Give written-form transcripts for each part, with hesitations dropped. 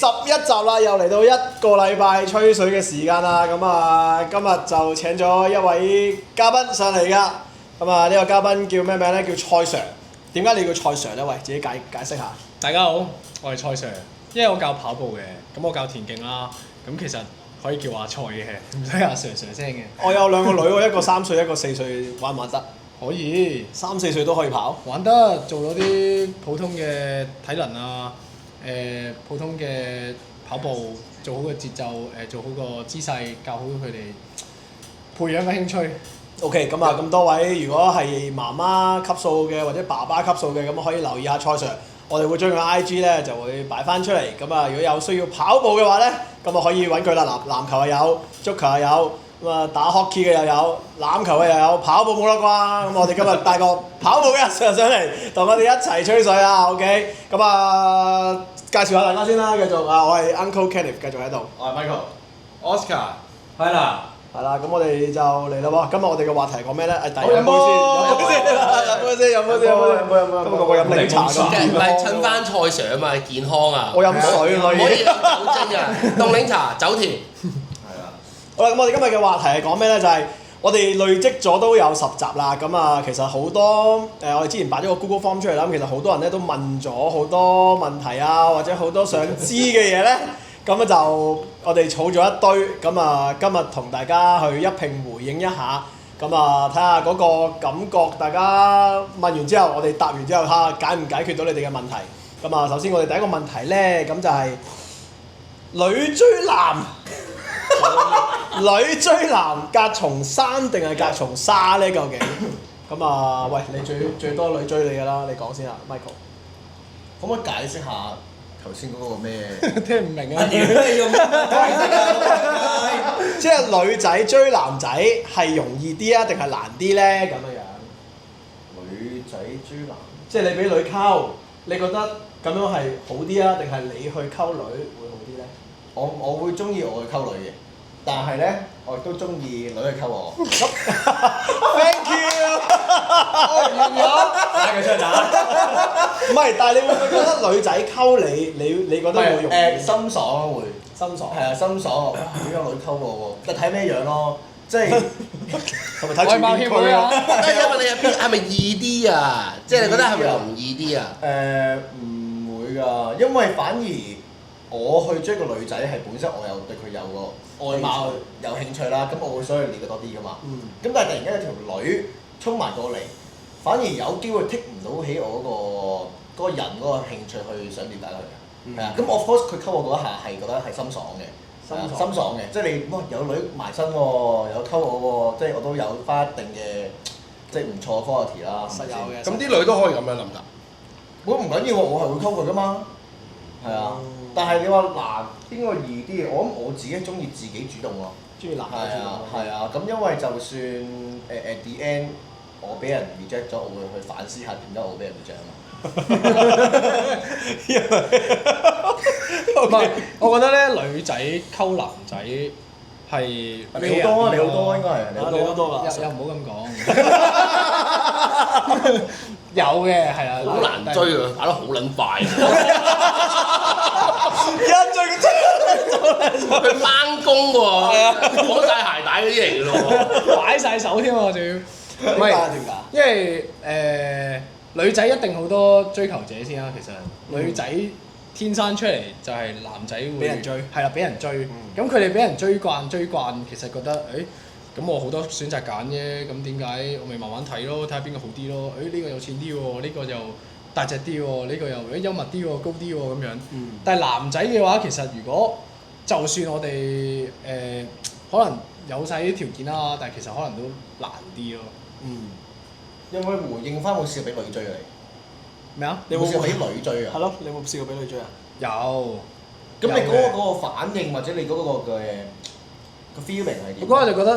11集啦，又嚟到一個禮拜吹水嘅時間啦。咁啊，今日就請咗一位嘉賓上嚟㗎。咁啊，呢個嘉賓叫咩名咧？叫蔡 Sir。點解你叫蔡 Sir 咧？喂，自己解釋下。大家好，我係蔡 Sir。因為我教跑步嘅，咁我教田徑啦。咁其實可以叫阿蔡嘅，唔使阿 Sir 聲嘅。我有兩個女喎，一個3歲，一個4歲，玩唔玩得？可以3、4歲都可以跑。玩得，做咗啲普通嘅體能啊，普通嘅跑步，做好個節奏，做好個姿勢，教好佢哋培養個興趣。OK，咁啊，咁多位如果係媽媽級數嘅或者爸爸級數嘅，咁可以留意下蔡 Sir。我哋會將佢 IG 咧就會擺翻出嚟。咁啊，如果有需要跑步嘅話咧，咁啊可以揾佢啦。籃球又有，足球又有。咁啊，打 hockey 嘅又有，欖球嘅又有，跑步冇得啩。咁我哋今日帶個跑步嘅阿 Sir 上嚟，同我哋一齊吹水啊。OK，咁啊，介紹下大家先啦。繼續啊，我係 Uncle Kenneth，繼續喺度。我係 Michael，Oscar，係啦，係啦，咁我哋就嚟啦喎。今日我哋嘅話題講咩咧？第一飲杯先，飲杯先。今日個個飲檸茶㗎。唔係襯翻蔡 Sir 啊嘛，健康啊。我飲水唔可以有酒精啊，凍檸茶酒甜。好啦，咁我哋今日嘅話題係講咩咧？就係、我哋累積咗都有10集啦。咁啊，其實好多我哋之前擺咗個 Google Form 出嚟啦。咁其實好多人咧都問咗好多問題啊，或者好多想知嘅嘢咧。咁啊就我哋儲咗一堆。咁啊，今日同大家去一併回應一下。咁啊，睇下嗰個感覺，大家問完之後，我哋答完之後，睇下解唔解決到你哋嘅問題。咁啊，首先我哋第一個問題咧，咁就係、女追男。女追男隔重山定係隔重沙咧？究竟咁啊？喂，你最多女追你㗎啦，你講先啊 ，Michael。可唔可以解釋下頭先嗰個咩？聽唔明啊！即係女仔追男仔係容易啲啊，定係難啲咧？咁樣樣。女仔追男，即係你俾女溝，你覺得咁樣係好啲啊，定係你去溝女會好啲咧？我會中意我去溝女嘅，但係咧我亦都中意女去溝我。Thank you。我唔咗，打佢出去打。唔係，但係你會唔會覺得女仔溝你覺得會容易？心爽咯會。心爽。係啊，心爽。哇！點解女溝我喎？睇咩樣咯？即係係咪睇外貌協會啊？因為你係咪易啲啊？即係你覺得係咪容易啲啊？唔會㗎，因為反而我去追個女仔係本身我有對佢有個外貌有興趣啦，咁我會想去了解多啲㗎嘛。咁但係突然間有條女衝埋過嚟，反而有機會剔唔到起我嗰個人嗰個興趣去想了解佢。係啊，咁我 first 佢溝我嗰一下係覺得係心爽嘅。心爽嘅，即係你哇有女埋身喎，有溝我喎，即係我都有翻一定嘅即係唔錯嘅 quality 啦。實有嘅。咁啲女都可以咁樣諗㗎。我唔緊要喎，我係會溝佢㗎嘛。係啊，但係你話嗱邊個易啲？我諗我自己中意自己主動咯。中意男仔主動。係啊，咁因為就算at the end 我俾人 reject 咗，我會去反思下點解我俾人 reject 啊嘛。唔係，我覺得咧女仔溝男仔係你好多啊！你好多應該係你好多㗎。又唔好咁講。有嘅係啊，好難追啊，打得好撚快。一追佢掹弓喎，綁晒鞋帶嗰啲嚟㗎咯擺晒手添喎，仲要。唔係點解？因為女仔一定好多追求者先啦。其實女仔天生出嚟就係男仔會俾人追，係啦，俾人追。咁佢哋俾人追慣，其實覺得咁我好多選擇揀啫。咁點解我咪慢慢睇咯，睇下邊個好啲咯？呢個有錢啲喎，呢個又大隻啲喎，呢個又幽默啲喎，高啲喎咁樣。但係男仔嘅話，其實如果就算我哋可能有晒啲條件啦，但係其實可能都難啲咯。有冇回應翻冇試過俾女追啊？咩啊？你有冇試過俾女追啊？係咯，你有冇試過俾女追啊？有。咁你嗰個反應或者你嗰個嘅feeling 係點？我嗰日就覺得，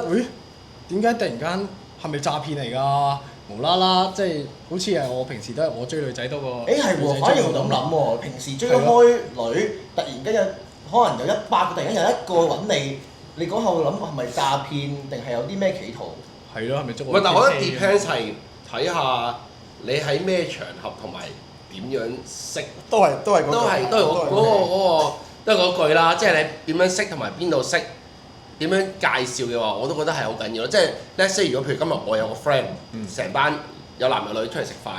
點解突然間係咪詐騙嚟㗎？無啦啦，即係好似係我平時都係我追女仔多過。係喎，反而我咁諗喎。平時追開女，突然間可能有100個，突然間有一個揾你，你嗰後諗係咪詐騙定係有啲咩企圖？係咯，係咪捉我？唔係，但係我覺得 depends 係睇下你喺咩場合同埋點樣識。都係嗰個，都係嗰句啦，即係你點樣識同埋邊度識，點樣介紹嘅話，我都覺得係好緊要咯。即係 let's say 如果譬如今日我有個 friend，成班有男有女出嚟食飯，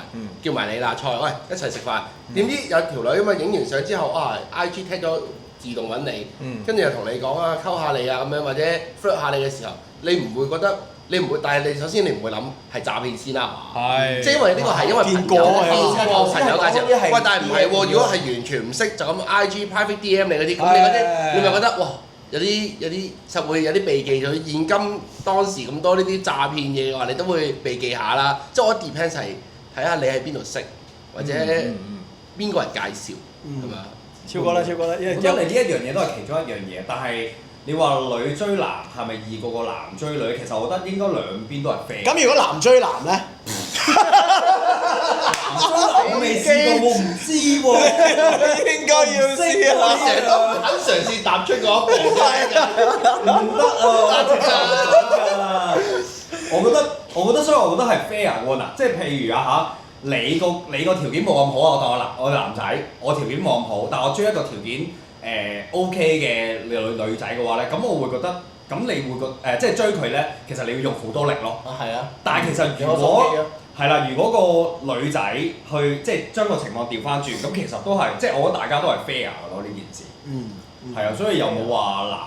叫埋你啦，菜喂一齊食飯，點知有條女咁啊影完相之後IG tag 咗自動揾你，跟住又同你講啊溝下你啊咁樣，或者 flirt 下你嘅時候，你唔會覺得你唔會，但係你首先你唔會諗係詐騙先啦，係嘛？係。即係因為呢個係因為朋友朋友介紹，喂但係唔係喎，如果係完全唔識就咁 IG private DM 你嗰啲，咁你嗰啲你咪覺得哇有啲實會有啲避忌咗。現今當時咁多呢啲詐騙嘢嘅話，你都會避忌下啦。即係我 depends 係睇下你喺邊度識，或者邊個人介紹係咪啊？超過啦，超過啦，因為我覺得你呢一樣嘢都係其中一樣嘢，但係你話女追男係咪易過個男追女？其實我覺得應該兩邊都係 fair。咁如果男追男咧？我未試過喎，唔知喎，應該要知啊！成日都肯嘗試踏出嗰一步唔得啊！我覺得，所以我覺得係 fair 喎嗱，即係譬如你個條件冇咁好啊，我男仔，我條件冇咁好，但我追一個條件OK 嘅女仔嘅話咧，咁我會覺得，咁你會即係追佢咧，其實你要用好多力咯。係啊。但係其實如果係啦，如果個女仔去即係將個情況調翻轉，咁其實都係即係我覺得大家都係 fair 嘅咯呢件事。係啊，所以又冇話男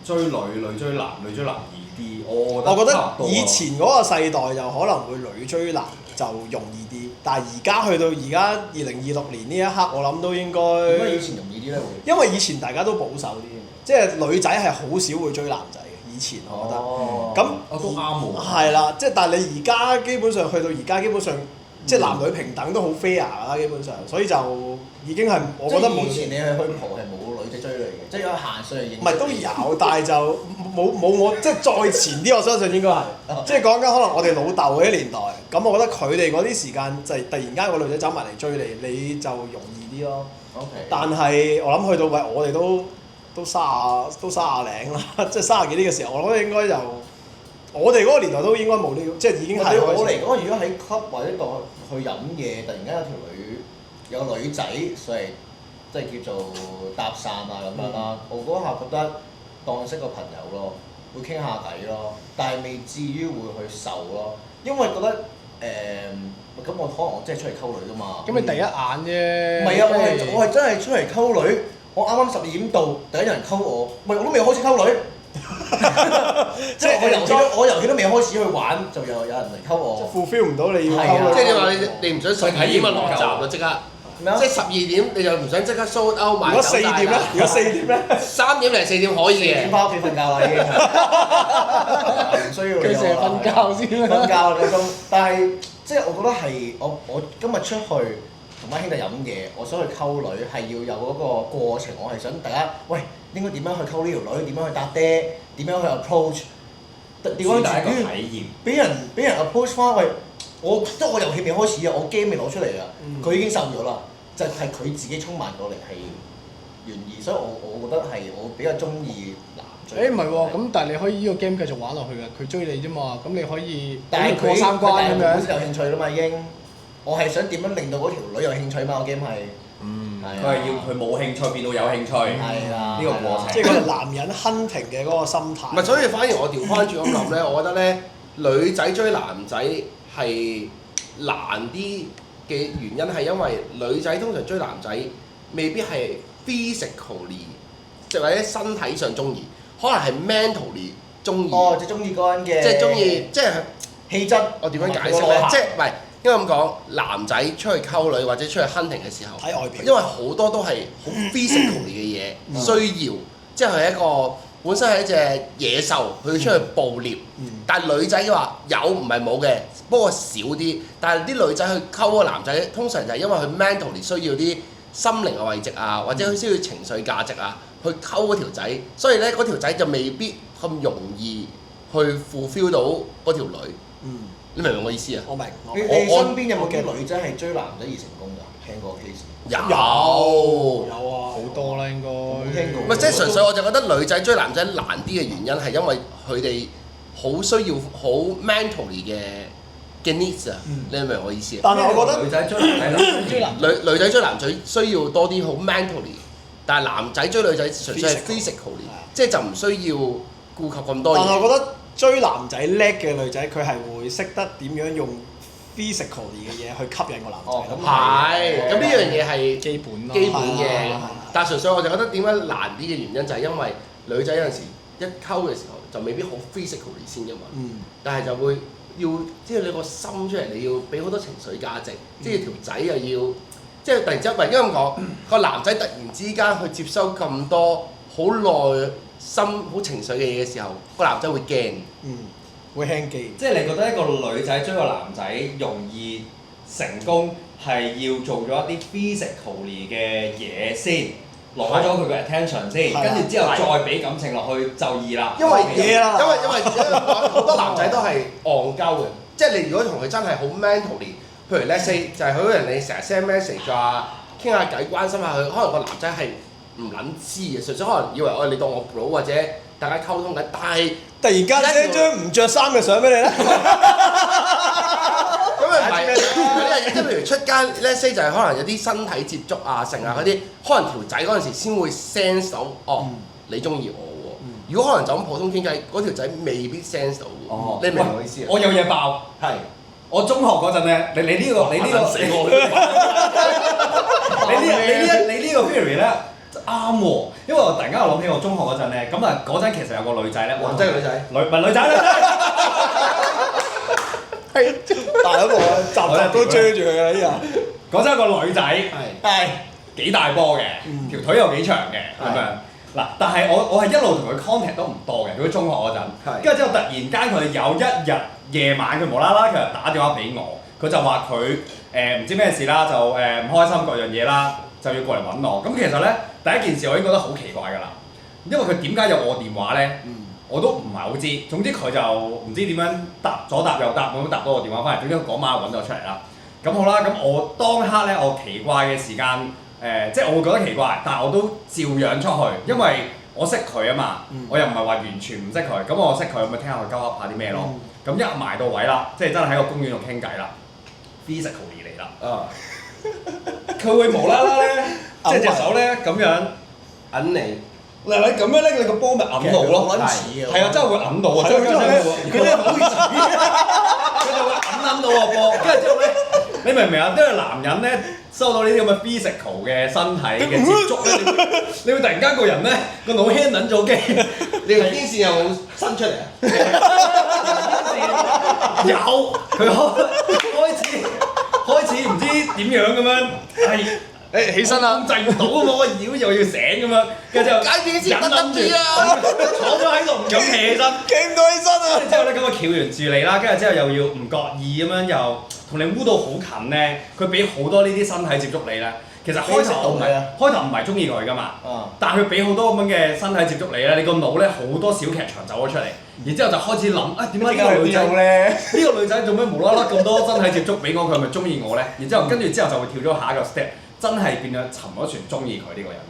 追女、女追男、女追男易啲。我覺得以前嗰個世代就可能會女追男就容易啲，但係而家去到而家2026年呢一刻，我諗都應該。點解以前容易啲咧？會因為以前大家都保守啲，即係女仔係好少會追男仔嘅。以前我覺得，咁我都啱喎。係啦，即係但係你而家基本上去到而家基本上，即係男女平等都好 fair 啦，基本上，所以就已經係我覺得冇。以前你去蒲係冇女仔追你嘅，即係有行上嚟認。唔係都有，但係就冇我即係再前啲，我相信應該係，即係講緊可能我哋老豆嗰啲年代，咁我覺得佢哋嗰啲時間就係突然間個女仔走埋嚟追你，你就容易啲咯。OK。但係我諗去到我哋都卅零啦，即係30幾呢個時候，我覺得應該就我哋嗰個年代都應該冇呢個，即係已經係。對我嚟講，如果喺 club 或者當去飲嘢，突然間有個女仔上嚟，即係叫做搭訕啊咁樣啦，我嗰下覺得當識個朋友咯，會傾下偈咯，但係未至於會去受咯，因為覺得咁我可能我真係出嚟溝女㗎嘛。咁你第一眼啫。唔係啊！我係真係出嚟溝女。我啱啱12點到，第一有人溝我，喂我都未開始溝女，即係我遊戲都未開始去玩，就有人嚟溝我。fulfill 唔到你要溝女。即係你話你唔想12點啊落閘咯，即刻。即係12點你就唔想即刻 sold out 埋。如果4點咧？如果4點咧？3點零4點可以嘅。4點翻屋企瞓覺啦已經。唔需要。佢成日瞓覺先啦。瞓覺嗰種，但係即係我覺得係我今日出去。同班兄弟飲嘢，我想去溝女係要有嗰個過程，我係想大家喂應該點樣去溝呢條女，點樣去搭爹，點樣去 approach，調翻轉於俾人 approach 翻喂，即係我遊戲未開始啊，我 game 未攞出嚟啊，佢已經受咗啦，就係佢自己衝埋過嚟係願意，所以我覺得係我比較中意男追。唔係喎，咁但係你可以呢個 game 繼續玩落去㗎，佢追你啫嘛，咁你可以但係過3關咁樣。本身有興趣啦嘛已經。我係想點樣令到嗰條女有興趣嘛？我 game 係，佢係要佢冇興趣變到有興趣，係啦，呢個過程。即係嗰個男人 hunting 嘅嗰個心態。唔係，所以反而我調翻轉咁諗咧，我覺得咧女仔追男仔係難啲嘅原因係因為女仔通常追男仔未必係 physically 即係或者身體上中意，可能係 mentally 中意。哦，即係中意嗰個人嘅。即係中意，即係氣質。我點樣解釋咧？即係唔係？因為咁講，男仔出去溝女或者出去 hunting 嘅時候，睇外表，因為好多都係好 physical 嘅嘢需要，即係一個本身係一隻野獸，佢出去捕獵。但係女仔嘅話有唔係冇嘅，不過少啲。但係啲女仔去溝個男仔，通常就係因為佢 mentally 需要啲心靈嘅慰藉啊，或者佢需要情緒價值啊，去溝嗰條仔。所以咧，嗰條仔就未必咁容易去 fulfill 到嗰條女。你明唔明我意思啊？我明。你身邊有冇啲女仔係追男仔而成功㗎？聽過 case？有啊，好多啦應該。冇聽過。唔係即係純粹我就覺得女仔追男仔難啲嘅原因係因為佢哋好需要好 mentally 嘅 needs 啊，你明唔明我意思啊？但係我覺得女仔追男仔，女仔追男仔需要多啲好 mentally 但係男仔追女仔純粹係 physically，即係就唔需要顧及咁多嘢。但係我覺得追男仔叻嘅女仔，佢係會識得點樣用 physically 嘅嘢去吸引個男仔。哦咁係，咁呢樣嘢係基本咯。基本嘅係，但係純粹我就覺得點解難啲嘅原因就係因為女仔有陣時一溝嘅時候就未必好 physically 先㗎嘛，但係就會要即係你個心出嚟，你要俾好多情緒價值，即係條仔又要即係突然之間，唔係應該咁講，個男仔突然之間去接收咁多好內心好情緒嘅嘢嘅時候，個男仔會驚。會輕機。即係你覺得一個女仔追個男仔容易成功係要做咗一啲 physically 嘅嘢先，攞咗佢嘅 attention 先，跟住之後再俾感情落去就易啦。因為嘢啦因為好多男仔都係戇鳩嘅，即係你如果同佢真係好 mentally，譬如 let's say 就係好多人你成日 send message 啊，傾下偈關心下佢，可能個男仔係唔撚知嘅，純粹可能以為你當我 bro 或者大家溝通緊，但係突然間 send 張唔着衫嘅相俾你咧，咁咪唔係有啲嘢，即係譬如出街 let's say 就係可能有啲身體接觸啊、成啊嗰啲，可能條仔嗰陣時先會 sense 到，你中意我喎。如果可能就咁普通傾偈，嗰條仔未必 sense 到喎。你明唔明我意思啊？我有嘢爆，係。我中學嗰陣咧，你呢個死我！你呢個 theory 咧啱喎，因為我突然間我諗起我中學嗰陣咧，咁啊嗰陣其實有個女仔咧，男仔女仔？唔係女仔。大佬集集都追住佢㗎呢個。嗰陣有個女仔係幾大波嘅，條腿又幾長嘅咁樣。嗱，但係我係一路同佢 contact 都唔多嘅，佢中學嗰陣。跟住之後突然間佢有一日夜晚佢無啦啦佢就打電話俾我，佢就話佢唔知咩事啦，就唔開心各樣嘢啦，就要過嚟揾我。咁其實咧第一件事我已經覺得好奇怪㗎啦，因為佢點解有我電話咧？我都唔係好知。總之佢就唔知點樣搭左搭右搭，咁搭到我電話翻嚟。總之嗰晚揾咗出嚟啦。咁好啦，咁我當刻咧我奇怪嘅時間。即係我會覺得奇怪，但係我都照樣出去，因為我識佢啊嘛，我又唔係話完全唔識佢，咁我識佢，咪聽下佢鳩噏下啲咩咯。咁一埋到位啦，即係真係喺個公園度傾偈啦 ，physically 嚟啦。佢會無啦啦咧，即係隻手咧咁樣揞你。嗱你咁樣咧，你個波咪揞到咯，係啊，真係會揞到啊，真係佢真係好似，佢就會揞到個波，跟住之後咧，你明唔明啊？因為男人咧收到呢啲咁嘅 physical 嘅身體嘅接觸咧，你會突然間個人咧個腦輕撚咗機，你條天線有冇伸出嚟啊？有，佢開始唔知點樣咁樣係。起身啦！控制唔到啊嘛，我妖又要醒咁樣，跟住之後解電先得啲啊！坐咗喺度唔敢企起身，企唔到起身啊！之後咧咁啊翹完住你啦，跟住之後又要唔覺意咁樣又同你污到好近咧，佢俾好多呢啲身體接觸你咧。其實開頭唔係中意佢噶嘛，但係佢俾好多咁樣嘅身體接觸你咧，你個腦咧好多小劇場走咗出嚟，然之後就開始諗啊點解呢個女仔咧？呢個女仔做咩無啦啦咁多身體接觸俾我？佢係咪中意我咧？然之後跟住之後就會跳咗下一個 step。真係變咗沉咗船，中意佢呢個人。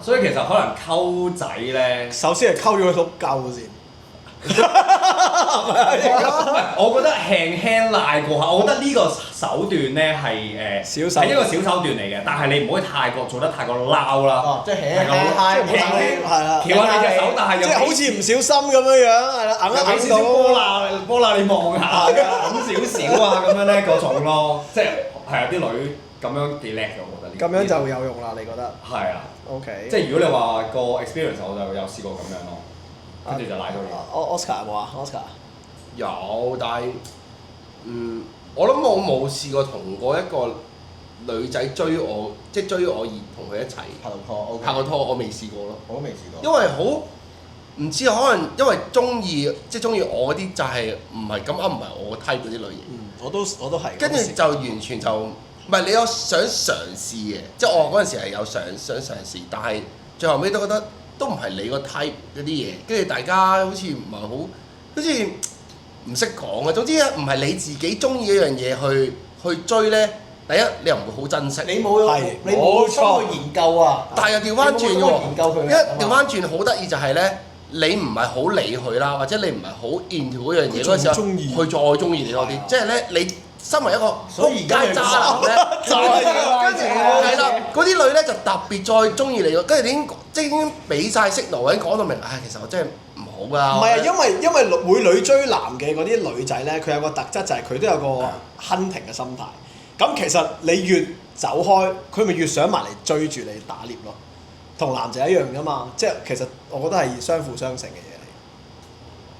所以其實可能溝仔咧，首先係溝咗佢碌鳩先。我覺得輕輕賴過下，我覺得呢個手段咧係係一個小手段嚟嘅，但係你唔可以太過做得太過撈啦。即係輕輕係啦，翹下你隻手，但係又即係好似唔小心咁樣樣，係啦，硬俾少少波罅你望下，揞少少啊咁樣咧嗰種咯，即係係啊啲女。咁樣幾叻嘅，我覺得呢。咁樣就有用啦，你覺得？係啊。OK。即係如果你話個 experience，我就有試過咁樣咯，跟住就賴到嘢。Oscar 有冇啊 ？Oscar 有，但係我諗我冇試過同過一個女仔追我，即係追我而同佢一齊拍過拖，我未試過咯。我都未試過。因為好唔知可能因為中意我嗰啲就係唔係咁啱唔係我 type 嗰啲類型。我都係。跟住就完全就。唔係你有想嘗試嘅，即係我嗰陣時係有想嘗試，但係最後尾都覺得都唔係你個 type 嗰啲嘢，跟住大家好似唔係好似唔識講嘅。總之唔係你自己中意一樣嘢去追咧，第一你又唔會好珍惜。你冇去研究啊！但係又調翻轉喎，研究佢一調翻轉好得意就係咧，你唔係好理佢啦，或者你唔係好 into 嗰樣嘢嗰陣時候，佢再中意你多啲。即係咧你。身為一個所以而家仆街渣男咧，就係跟住係啦，嗰啲女咧就特別再中意你喎，跟住已經即係已經俾晒 signal，已經講到明，唉，其實我真係唔好㗎。唔係啊，因為會女追男嘅嗰啲女仔咧，佢有個特質就係佢都有個 hunting 嘅心態。咁其實你越走開，佢咪越想埋嚟追住你打獵咯。同男仔一樣㗎嘛，即係其實我覺得係相輔相成嘅嘢嚟。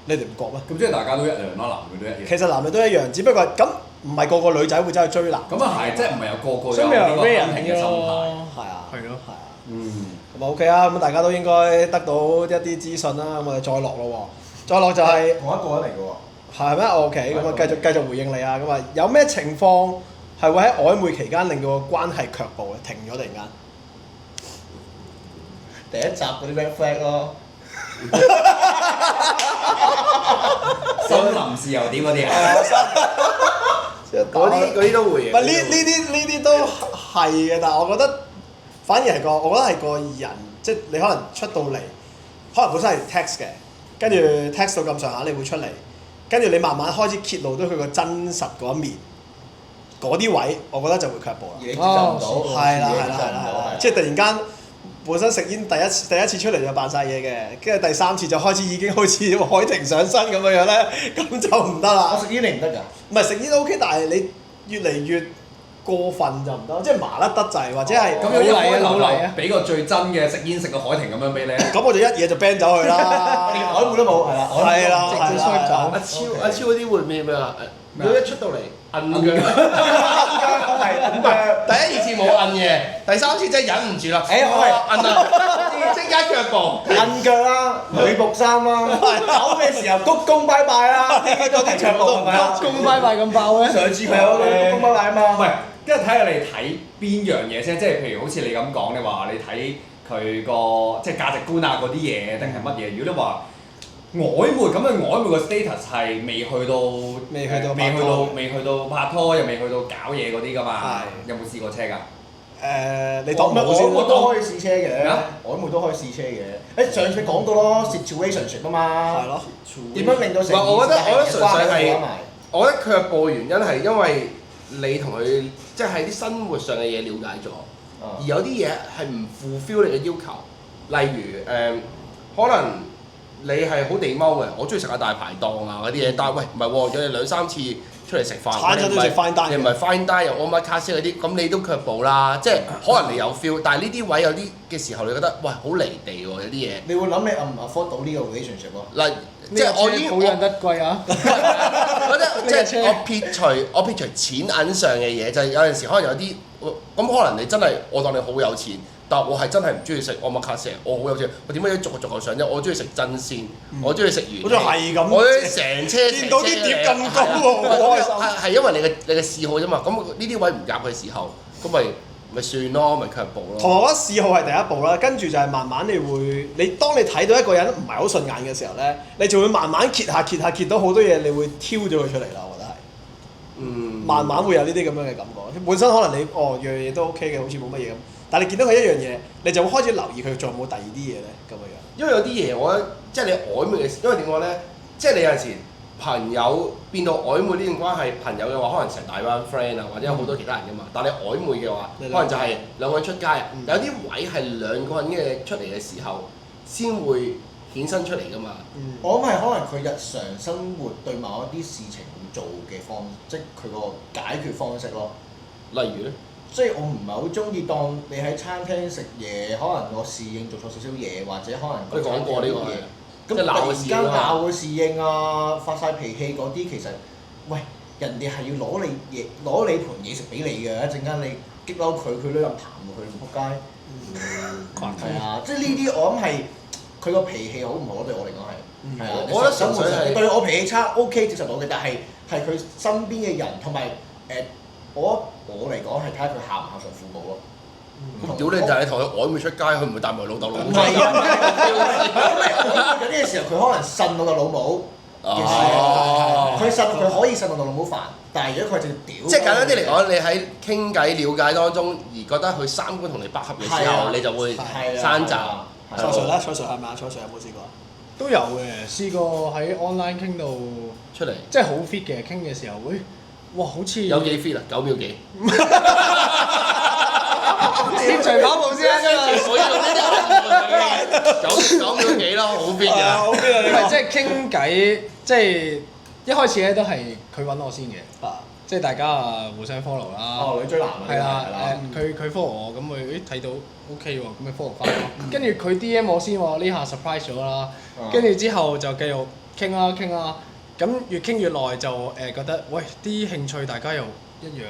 你哋唔覺咩？咁即係大家都一樣咯，男女都一樣。其實男女都一樣，只不過咁唔係個個女仔會走去追男。咁啊係，即係唔係有個個所以咪話有呢個 rare hunting 嘅心態。係啊，係咯係啊。嗯。咁啊 OK 啊，咁大家都應該得到一啲資訊啦。咁我哋再落咯喎，再落就係同一個人嚟嘅喎。係咩？OK，咁啊繼續回應你啊。咁啊有咩情況係會喺曖昧期間令到個關係卻步嘅，停咗突然間？第一集嗰啲 red flag 咯，森林自由點嗰啲啊？嗰啲都會嘅。唔係呢啲都係嘅，但係我覺得反而係我覺得係個人，即係你可能出到嚟，可能本身係 text 嘅，跟住 text 到咁上下，你會出嚟，跟住你慢慢開始揭露到佢個真實嗰一面，嗰啲位我覺得就會卻步啦。而你接受唔到，係啦自己接受唔係啦係啦到，即係突然間本身食煙第一次出嚟就扮晒嘢嘅，跟住第三次就開始已經好似海婷上身咁樣樣咧，咁就唔得我啦。食煙你唔得㗎。唔係食煙 OK，但係你越嚟越過分就唔得，即係麻甩得滯，或者係咁樣一開頭老嚟啊就俾個最真嘅食煙食個海婷咁樣俾你。咁我就一嘢就 ban 走佢啦。連曖昧都冇，係啦，係啦直接係啦 swipe 走阿超嗰啲會咩啊？如果一出到嚟摁腳，第一二次冇摁嘅，第三次真係忍唔住啦。誒我係摁啊，即刻腳步。摁腳啦，女仆衫啦，走嘅時候鞠躬拜拜啦，呢啲都係長路係咪啊？公拜拜咁爆咩？上次佢有個鞠躬拜拜啊嘛。唔係，跟住睇下你睇邊樣嘢先，即係譬如好似你咁講，你話你睇佢個即係價值觀啊嗰啲嘢，定係乜嘢？如果你話曖昧咁嘅曖昧個 status 係未去到未去到拍拖，又未去到搞嘢嗰啲㗎嘛？有冇試過車㗎？你當冇先我都可以試車嘅，咩啊曖昧都可以試車嘅。上次講過咯，situationship 啊嘛。係咯。點樣令到成件事我覺得純粹係關係我覺得卻步嘅原因係因為你同佢即係喺啲生活上嘅嘢了解咗，而有啲嘢係唔 fulfill 你嘅要求，例如可能你係好地踎嘅，我中意食下大排檔啊嗰啲嘢，但係喂唔係喎，約你兩三次出嚟食飯，餐餐都食 fine dining 你唔係 fine dining 又 omakase 嗰啲，咁你都卻步啦，即係可能你有 feel，但係呢啲位有啲嘅時候，你覺得喂好離地喎，有啲嘢。你會諗你 afford 到呢個 relationship 咯？嗱，即係我已經保養得貴啊！覺得即係我撇除錢銀上嘅嘢，就係有陣時可能有啲咁可能你真係我當你好有錢，但我係真係唔中意食 omakase，我好有錢，我點解要逐個上啫？我中意食真鮮，我中意食原味，好似係咁我成車見到啲碟咁高喎，好開心。係因為你嘅嗜好啫嘛。咁呢啲位唔夾嘅時候，咁咪算咯，咪卻步咯。同埋我覺得嗜好係第一步啦，跟住就係慢慢當你睇到一個人唔係好順眼嘅時候咧，你就會慢慢揭到好多嘢，你會挑咗佢出嚟啦。我覺得係。慢慢會有呢啲咁樣嘅感覺。本身可能你樣嘢都 OK 嘅，好似冇乜嘢咁，但係你見到佢一樣嘢，你就會開始留意佢仲有冇第二啲嘢咧咁樣。因為有啲嘢我覺得即係你曖昧嘅時，因為點講咧？即係你有陣時朋友變到曖昧呢段關係，朋友嘅話可能成大班 friend 啊，或者有好多其他人噶嘛。但係你曖昧嘅話，可能就係兩個人出街，有啲位係兩個人嘅出嚟嘅時候先會衍生出嚟噶嘛。我諗係可能佢日常生活對某一啲事情會做嘅方，即係佢個解決方式咯。例如咧，即係我唔係好中意當你喺餐廳食嘢，可能我侍應做錯少少嘢，或者可能我哋講過呢個嘢。咁突然間鬧佢侍應啊，發晒脾氣嗰啲，其實喂人哋係要攞你盤嘢食俾你嘅，一陣間你激嬲佢，佢都有彈喎，佢唔仆街。係啊，即係呢啲我諗係佢個脾氣好唔好對我嚟講係。係啊，我覺得生活上純粹係對我脾氣差 OK 接受到嘅，但係佢身邊嘅人同埋我嚟講係睇下佢孝唔孝順父母咯。咁屌你就係你同佢曖昧出街，佢唔會帶埋老豆老母。唔係啊，有啲嘅時候佢可能呻老豆老母嘅事，佢可以呻老豆老母煩，但係如果佢係直接屌，即係簡單啲嚟講，你喺傾偈了解當中而覺得佢三觀同你不合嘅時候，你就會山閘。蔡 Sir 咧，蔡 Sir 係咪啊？蔡 Sir 有冇試過？都有嘅，試過喺 online 傾到出嚟。即係好 fit 嘅傾嘅時候，喂哇，好似有幾 fit 啊？9秒幾？貼隨跑步先啊，真係。我要呢啲9秒幾咯，好 fit 㗎。好邊啊唔係即係傾偈，即係一開始咧都係佢揾我先嘅，即係大家啊互相 follow 啦。哦，女追男啊，係啦，佢 follow 我，咁佢睇到 OK 喎，咁咪 follow 翻咯。跟住佢 DM 我先喎，呢下 surprise 咗啦。跟住之後就繼續傾啦，咁越傾越耐就覺得，喂啲興趣大家又一樣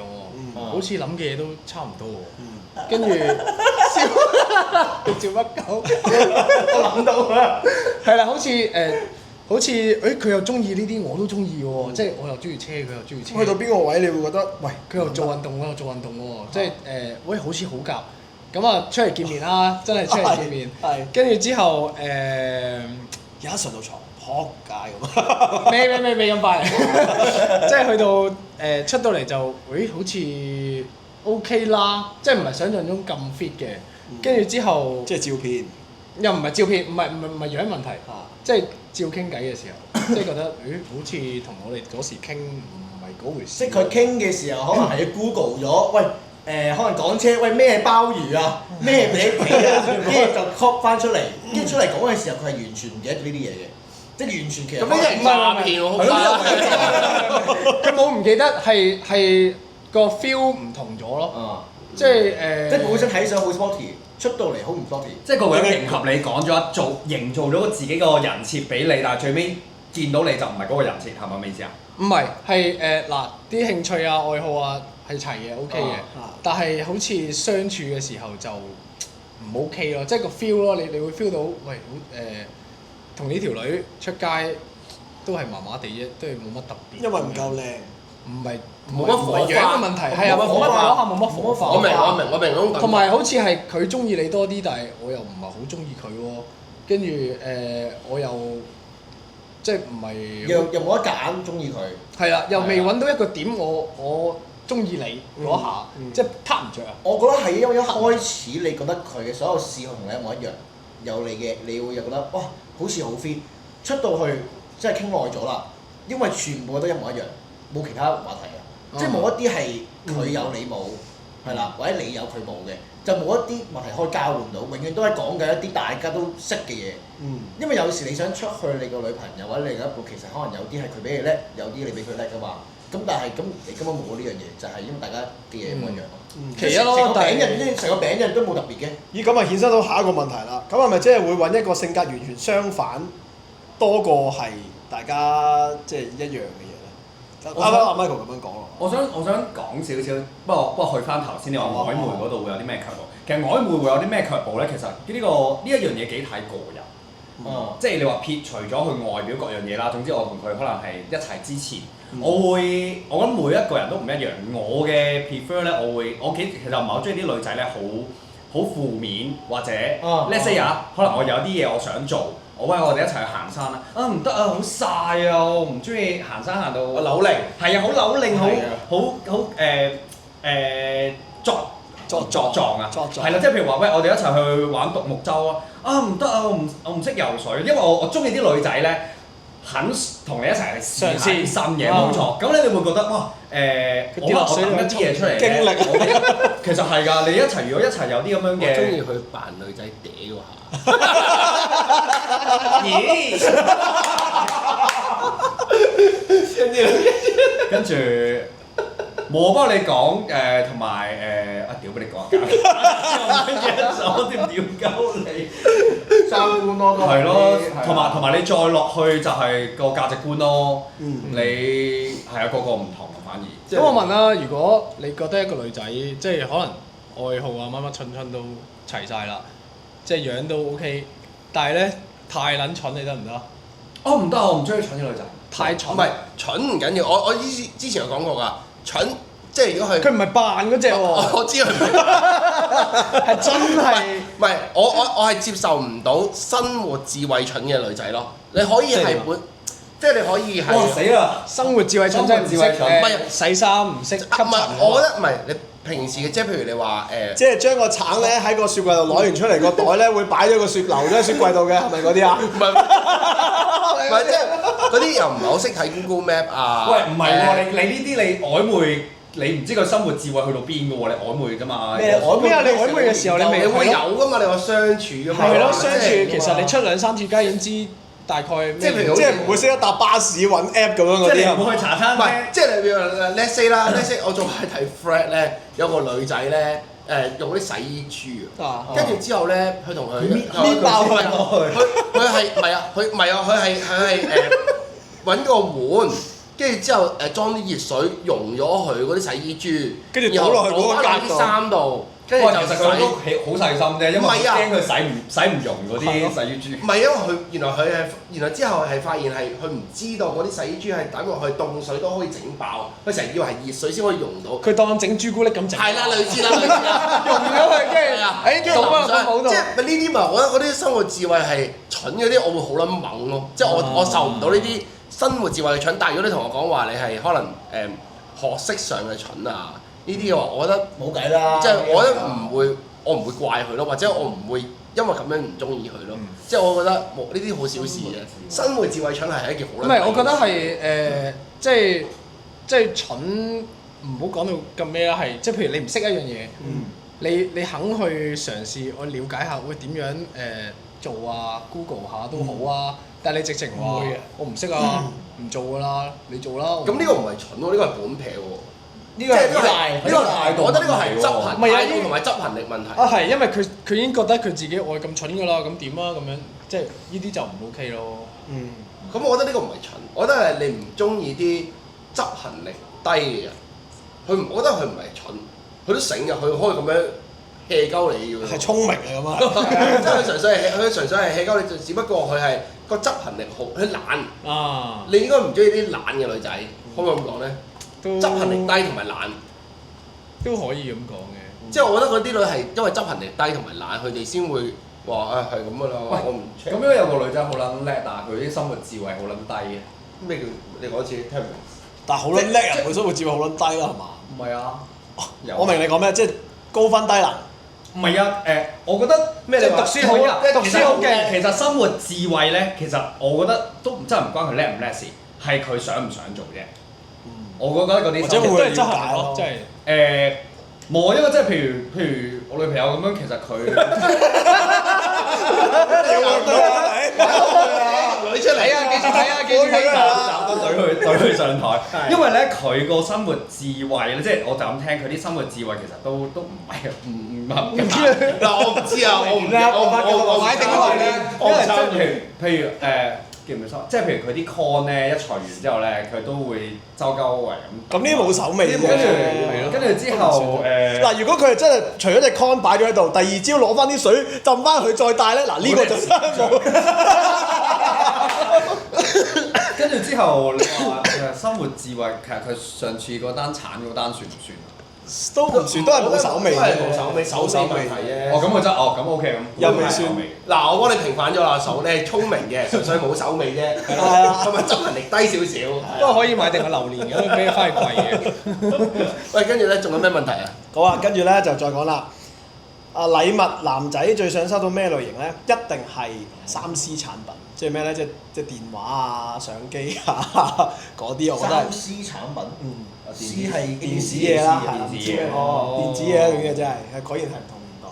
喎，好似諗嘅嘢都差唔多喎。跟住笑，你笑乜狗？我諗到啦。係啦，好似佢又中意呢啲，我都中意喎，即係我又中意車，佢又中意車。去到邊個位你會覺得，喂，佢又做運動，我又做運動喎，即係喂好似好夾。咁啊出嚟見面啦，真係出嚟見面。係。跟住之後一上到床，撲街咁。未咁快，即係去到出到嚟就，好似 OK 啦，即係唔係想象中咁 fit 嘅。跟住之後，即係照片。又唔係照片，唔係樣問題，即係照傾偈嘅時候，即係覺得，好似同我哋嗰時傾唔係嗰回事。即係佢傾嘅時候，可能係要 Google 咗，喂可能講車，喂咩鮑魚啊，咩比皮啊，跟住就 copy 翻出嚟，跟住出嚟講嘅時候，佢係完全唔記得呢啲嘢嘅，即係完全其實。咁呢啲係詐騙喎，好佢冇唔記得，係個 feel 唔同咗咯。即係即係本身睇上好 sporty，出到嚟好唔 sporty。即係個樣迎合你講咗營造咗自己個人設俾你，但係最尾見到你就唔係嗰個人設，係咪咁意思啊？唔係，係嗱啲興趣啊、愛好啊係齊嘅 OK 嘅，但係好似相處嘅時候就唔 OK 咯，即係個 feel 咯，你會 feel 到喂同呢條女出街都係麻麻地啫，都係冇乜特別。因為唔夠靚。唔係冇乜火花樣嘅問題，係啊，冇乜火花，冇乜火花。我明嗰種。同埋好似係佢中意你多啲，但係我又唔係好中意佢喎。跟住我又即係唔係又冇得揀，中意佢。係啦，又未揾到一個點，我中意你嗰下，即係撻唔着啊！我覺得係因為一開始你覺得佢嘅所有嗜好同你一模一樣，有你嘅，你會又覺得哇，好似好 fit。出到去即係傾耐咗啦，因為全部都一模一樣。冇其他話題啊，即係冇一啲係佢有你冇，係啦，或者你有佢冇嘅，就冇一啲話題可以交換到，永遠都係講緊一啲大家都識嘅嘢。因為有時你想出去你個女朋友或者另一半，其實可能有啲係佢比你叻，有啲你比佢叻噶嘛。咁但係你根本冇呢樣嘢，就係因為大家嘅嘢唔一樣咯。其一咯，成個餅人都冇特別嘅。咦，咁啊衍生到下一個問題啦。咁係咪即係會揾一個性格完全相反，多過係大家即係一樣嘅嘢咧？啱啱阿 Michael 咁樣講咯。我想講少少，不過去翻頭先你話曖昧嗰度會有啲咩卻步？其實曖昧會有啲咩卻步咧？其實呢一樣嘢幾睇個人。即係你話撇除咗佢外表各樣嘢啦，總之我同佢可能係一齊之前，我覺得每一個人都唔一樣。我嘅 prefer 咧，我其實唔係好中意啲女仔咧，好負面或者 let's say 可能我有啲嘢我想做。我哋一齊去行山啦！唔得啊，好曬啊！我唔中意行山行到扭擰，係啊，好扭擰，好撞啊！係啦，即係譬如話喂，我哋一齊去玩獨木舟啊！唔得啊，我唔識游水，因為我中意啲女仔咧，肯同你一齊去試下啲新嘢，冇錯。咁你會覺得哇我等一啲嘢出嚟經歷其實係㗎，你如果一齊有啲咁樣嘅，我中意佢扮女仔嗲嗰下。咦？跟住冇，不過你講同埋屌俾你講我唔記得咗點屌鳩你三觀咯，都係咯，同埋你再落去就係個價值觀咯。你係啊，個唔同反而。咁我問啦，如果你覺得一個女仔即係可能愛好啊乜乜春都齊晒啦，即係樣都 OK，但係咧太撚蠢你得唔得？唔得，我唔中意蠢嘅女仔。太蠢。唔係蠢唔緊要，我之前有講過㗎，蠢即係如果佢唔係扮嗰隻喎。我知佢唔係，係真係。唔係我係接受唔到生活智慧蠢嘅女仔咯。你可以係即係你可以係。哇死啦！生活智慧蠢真係唔識洗衫，唔識吸塵。唔係，我覺得唔係你平時嘅，即係譬如你話即係將個橙咧喺個雪櫃度攞完出嚟，個袋咧會擺咗個雪留咗喺雪櫃度嘅，係咪嗰啲啊？唔係即係嗰啲啲又唔係好識睇 Google Map 啊。喂，唔係喎，你呢啲你曖昧，你唔知佢生活智慧去到邊嘅喎，你曖昧啫嘛。咩曖昧咩啊？你曖昧嘅時候你未你會有噶嘛？你話相處噶嘛？係咯，相處即係其實你出2-3次街已經知大概咩。即係譬如即係唔會識得搭巴士揾 app 咁樣嗰即係你啲唔會去茶餐唔係廳。，即係你譬如 let's say 啦，let's say 我仲係睇 Fred 咧，有個女仔咧用嗰啲洗衣珠啊跟住之後咧，佢同佢搣爆佢佢係唔係啊？佢唔係啊！佢係揾個碗，跟住之後裝啲熱水溶咗佢嗰啲洗衣珠，跟住倒落去嗰個然後倒返落啲衫度，跟住喂，就其實佢都洗。好細心啫，因為唔係啊驚佢洗唔溶嗰啲洗衣珠。唔係因為佢原來之後係發現係佢唔知道嗰啲洗衣珠係等落去凍水都可以整爆，佢成日以為係熱水先可以溶到。佢當整朱古力咁整。係啦，類似啦，類似啦。溶咗佢，跟住倒翻落個口度即。係呢啲咪我覺得嗰啲生活智慧係蠢嗰啲，我會好撚猛咯。即係我受唔到呢啲生活智慧嘅蠢。但係如果你同我講話你係可能學識上嘅蠢啊，呢啲嘅話，我覺得冇計啦。即係我覺得我唔會怪佢咯，或者我唔會因為咁樣唔中意佢咯。即係我覺得冇呢啲好小事嘅。生活智慧蠢係一件好撚。唔係，我覺得係即係蠢，唔好講到咁咩啦。係即係譬如你唔識一樣嘢，你肯去嘗試，我了解下會點樣做啊 ，Google 下都好啊。但係你直情話我唔識啊，唔做㗎啦，你做啦。咁呢個唔係蠢喎，呢個係本撇喎。呢個係呢個係我覺得呢個係執行唔係啊態度同埋執行力問題。啊係，因為佢已經覺得佢自己我係咁蠢㗎啦，咁點啊咁樣，即係呢啲就唔 OK 咯。咁我覺得呢個唔係蠢，我覺得係你唔中意啲執行力低嘅人。我覺得佢唔係蠢，佢都醒嘅，佢可以咁樣 hea 鳩你嘅。係聰明嚟咁啊！即係佢純粹係 hea 鳩你，只不過佢係個執行力好，佢懶。啊，你應該唔中意啲懶嘅女仔，可唔可以咁講咧？都執行力低同埋懶。都可以咁講嘅。即係我覺得嗰啲女係因為執行力低同埋懶，佢哋先會話係咁噶啦。喂我唔 check 咁樣有個女仔好撚叻，但係佢啲生活智慧好撚低嘅。咩叫你講一次聽唔明？但係好撚叻啊！本身會智慧好撚低啦，係嘛？唔係啊，我明你講咩，即係高分低能。唔係啊，我覺得咩你話讀書好啊讀書好勁其實生活智慧咧，其實我覺得都真係唔關佢叻唔叻事，係佢想唔想做啫。我覺得嗰啲或者會都係執了解咯行咯，即係。冇啊，因為即係譬如我女朋友咁樣，其實佢女出嚟啊！記住睇啊！記住睇啊！都懟佢上台，因為咧佢個生活智慧咧，即係我就咁聽佢啲生活智慧，其實都唔係唔合格。嗱，我唔知啊，我買定咗你我唔知，譬如記唔記得？即係譬如佢啲 con 咧，一裁完之後咧，佢都會周鳩圍咁。咁呢啲冇手尾嘅。跟住之後嗱，如果佢係真係除咗隻 con 擺咗喺度，第二朝攞翻啲水浸翻佢再戴咧，嗱呢個就真係冇。跟住之後，你話生活智慧，其實佢上次嗰單產嗰單算唔算？都唔算，都係冇手尾都係冇手尾，冇手手尾尾問題啫。哦，咁我真咁 OK 咁。又未算嗱，我幫你平反咗啦，手你係聰明嘅，純粹冇手尾啫，係啊同埋執行力低少少。不過可以買定個榴蓮咁，俾佢翻去貴嘅。喂，跟住咧仲有咩問題啊？好啊，跟住咧就再講啦。禮物男仔最想收到咩類型咧？一定係3C 產品，即係咩咧？即係電話啊、相機啊嗰啲，我覺得係。3C 產品。C 電係電子嘢啦，係啦電子嘢哦電子嘢嗰啲真係，果然係唔同年代。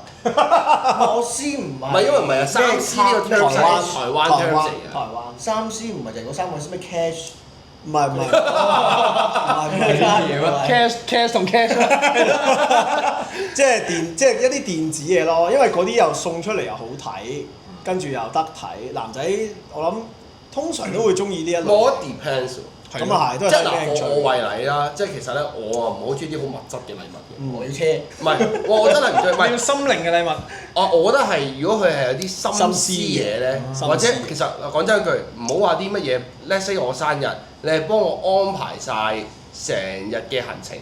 我 C 唔係。唔係因為唔係啊，3C 呢個 term 係台灣 term 嚟台嘅。灣。 3C 唔係就係嗰3個咩 cash。唔係唔係 cash 同 cash，即係一啲電子嘢咯，因為嗰啲又送出嚟又好睇，跟住又得睇。男仔我諗通常都會中意呢一類。我覺得 depends 喎。咁啊係，都係即係睇咩興趣。嗱，我為例啦，即係其實咧，我啊唔好中意啲好物質嘅禮物嘅。我要車。唔係，我真係唔中意。唔係，要心靈嘅禮物。我覺得係如果佢係有啲心思嘢咧，心思或者其實講真一句，唔好話啲乜嘢。Let's say 我生日，你係幫我安排晒成日嘅行程，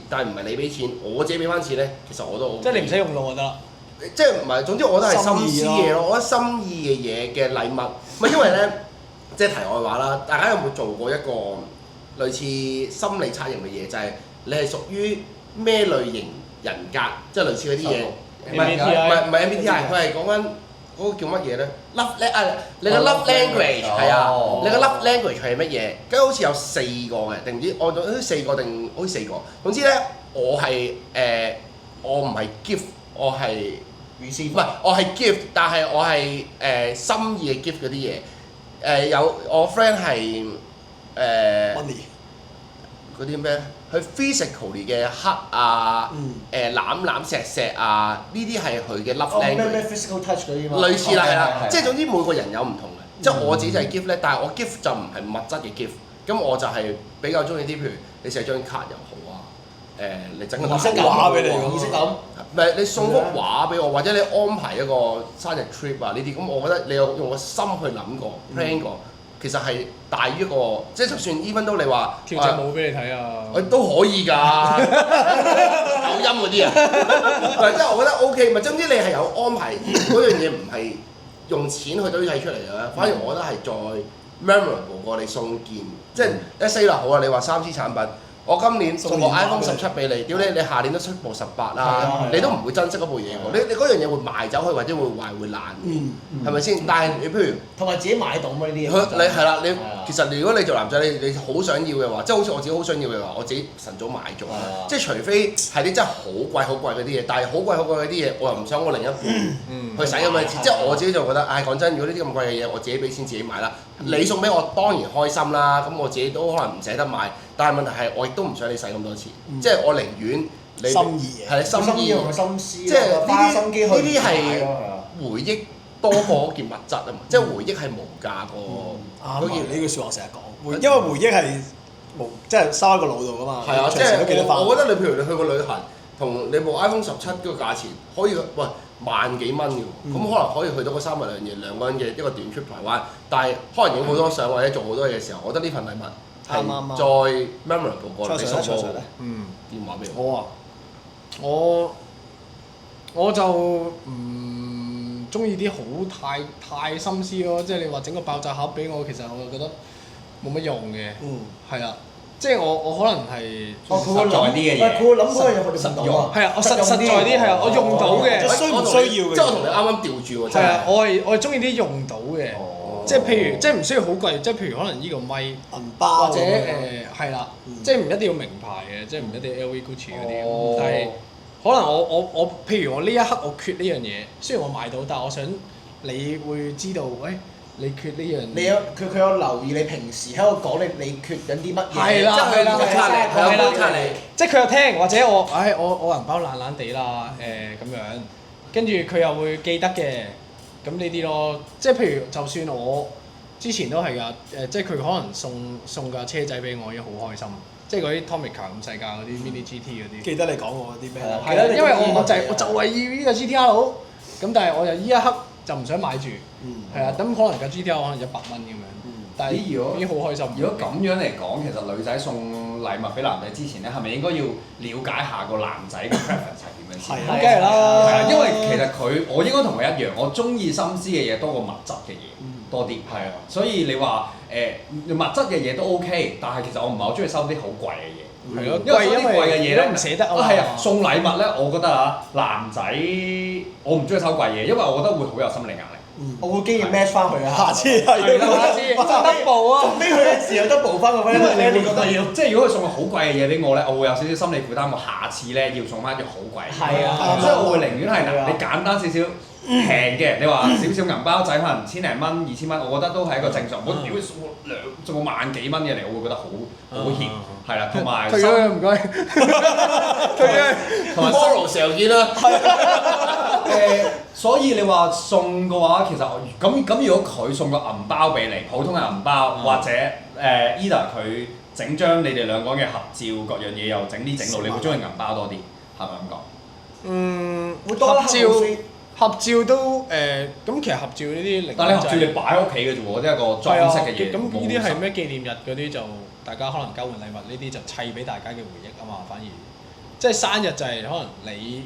但係唔係你俾錢，我自己俾翻錢咧，其實我都 OK。即係你唔使用腦就得啦。即係唔係？總之我覺得係心思嘢咯。心意咯我覺得心意嘅嘢嘅禮物，唔係因為咧，即係題外話啦。大家有冇做過一個類似心理測驗嘅嘢？就係你係屬於咩類型人格，即係類似嗰啲嘢。唔係 MBTI 唔係 MBTI，佢係講緊嗰個叫乜嘢咧你個 love language 係啊，你個 love language 係乜嘢？跟住好似有4個嘅，定唔知按照4個定好似4個。總之咧，我係我唔係 gift， 我係唔係我係 gift， 但係我係心意嘅 gift 嗰啲嘢。有我 friend 係money 嗰啲咩？佢 physically 嘅黑啊，攬攬錫錫啊，呢啲係佢嘅 love 咩 language。 physical touch 嗰啲嘛？類似啦，係啦，係即係總之每個人有唔同嘅。即係我自己就係 gift 咧，但係我 gift 就唔係物質嘅 gift。咁我就係比較中意啲，譬如你寫張卡又好啊，你整個儀式感畫俾你儀式感。唔係你送幅畫俾我，或者你安排一個生日 trip 啊呢啲，咁我覺得你有用個心去諗過 plan 過，其實係大於一個，即係就算 even 都你話跳隻舞俾你睇啊！都可以㗎，抖音嗰啲啊，即係我覺得 OK，咪總之你係有安排嗰樣嘢，唔係用錢去堆砌出嚟嘅，反而我覺得係再 memorable 過你送件，即係一 say 啦好啊，你話3C 產品。我今年送個 iPhone 17俾你，屌你下年都出部18啦，你都唔會珍惜嗰部嘢喎，你嗰樣嘢會賣走去或者會壞會爛，係咪先？但係你譬如同埋自己買到嘛呢啲嘢。你係啦，你其實如果你做男仔，你好想要嘅話，即係好似我自己好想要嘅話，我自己晨早買咗，即係除非係啲真係好貴好貴嗰啲嘢，但係好貴好貴嗰啲嘢，我又唔想我另一半去使咁嘅錢，即係我自己就覺得，唉講真，如果呢啲咁貴嘅嘢，我自己俾錢自己買啦，你送俾我當然開心啦，咁我自己都可能唔捨得買。但係問題係，我亦都唔想你使咁多錢，即係我寧願你心意嘅，係心意同埋心思，即係花心機去呢啲係買咯回憶多過件物質啊嘛，即係回憶係無價過啱呢句説話我成日講，因為回憶係即係收喺個腦度噶嘛。係啊，即隨時都記得返係我覺得你譬如你去個旅行，同你部 iPhone 17嗰個價錢可以喂萬幾蚊嘅喎，咁可能可以去到個3日2夜2個人嘅一個短 trip 台灣，但係可能影好多相或者做好多嘢嘅時候，我覺得呢份禮物係再 memorable 過你送個電話俾我。我就唔中意啲好太心思咯，即係你話整個爆炸盒俾我，其實我就覺得冇乜用嘅。係啦，即係我可能係佢會諗實在啲嘅嘢佢會諗嗰樣嘢佢哋實用啊。係啊，我實在啲係啊，我用到嘅。即係需唔需要嘅？即係我同你啱啱調轉喎，真係啊，係。我係中意啲用到嘅，即係譬如即係唔需要好貴，即係譬如可能呢個咪銀包或者係啦，即係唔一定要名牌嘅，即係唔一定 LV、Gucci 嗰啲，但係可能我譬如我呢一刻我缺呢樣嘢，雖然我買到，但係我想你會知道，喂，你缺呢樣。你有佢有留意你平時喺度講你缺緊啲乜嘢？係啦係啦係啦，你。即係佢有聽，或者我銀包爛爛地啦，咁樣，跟住佢又會記得嘅，咁呢啲咯，即係譬如就算我之前都係㗎，即係佢可能送架車仔俾我已經好開心，即係嗰啲 Tomica 咁世界嗰啲 Mini GT 嗰啲。記得你講過啲咩？係係啦，因為我就係要呢個 GTR，咁但係我就呢一刻就唔想買住，係啊，咁可能架 GTR 可能100蚊咁樣，但係已經好開心。如果咁樣嚟講，其實女仔送禮物俾男仔之前咧，係咪應該要了解下個男仔嘅 preference 係點樣先？係梗係啦，係啊，因為其實我應該同佢一樣，我中意心思嘅嘢多過物質嘅嘢多啲，係啊，所以你話物質嘅嘢都 OK，但係其實我唔係好中意收啲好貴嘅嘢。係咯，因為收啲貴嘅嘢咧唔捨得啊嘛。係啊，送禮物咧，我覺得啊，男仔我唔中意收貴嘢，因為我覺得會好有心理壓力。我會經驗 match 翻佢啊。下次係係啦，下次double 啊！送俾佢嘅時候都補翻個 friend，因為你會覺得要。即係如果佢送個好貴嘅嘢俾我咧，我會有少少心理負擔，我下次咧要送翻一樣好貴嘅嘢。係啊所以我會寧願係係啊你簡單少少平嘅，你話少少銀包仔可能千零蚊、2000蚊，我覺得都係一個正常。我屌送個萬幾蚊嘅嚟，我會覺得好怯，係啦，同埋退咗唔該，退咗。同埋 Moral 時候見啦。所以你話送嘅話，其實咁如果佢送個銀包俾你，普通嘅銀包，或者either 佢整張你哋兩個人嘅合照，各樣嘢又整啲整到，你會中意銀包多啲，係咪咁講？會多一刻合照都咁其實合照呢啲，但係你合照你擺喺屋企嘅啫喎，即係一個裝飾嘅嘢。咁呢啲係咩紀念日嗰啲就大家可能交換禮物，呢啲就砌俾大家嘅回憶啊嘛，反而即係生日就係可能你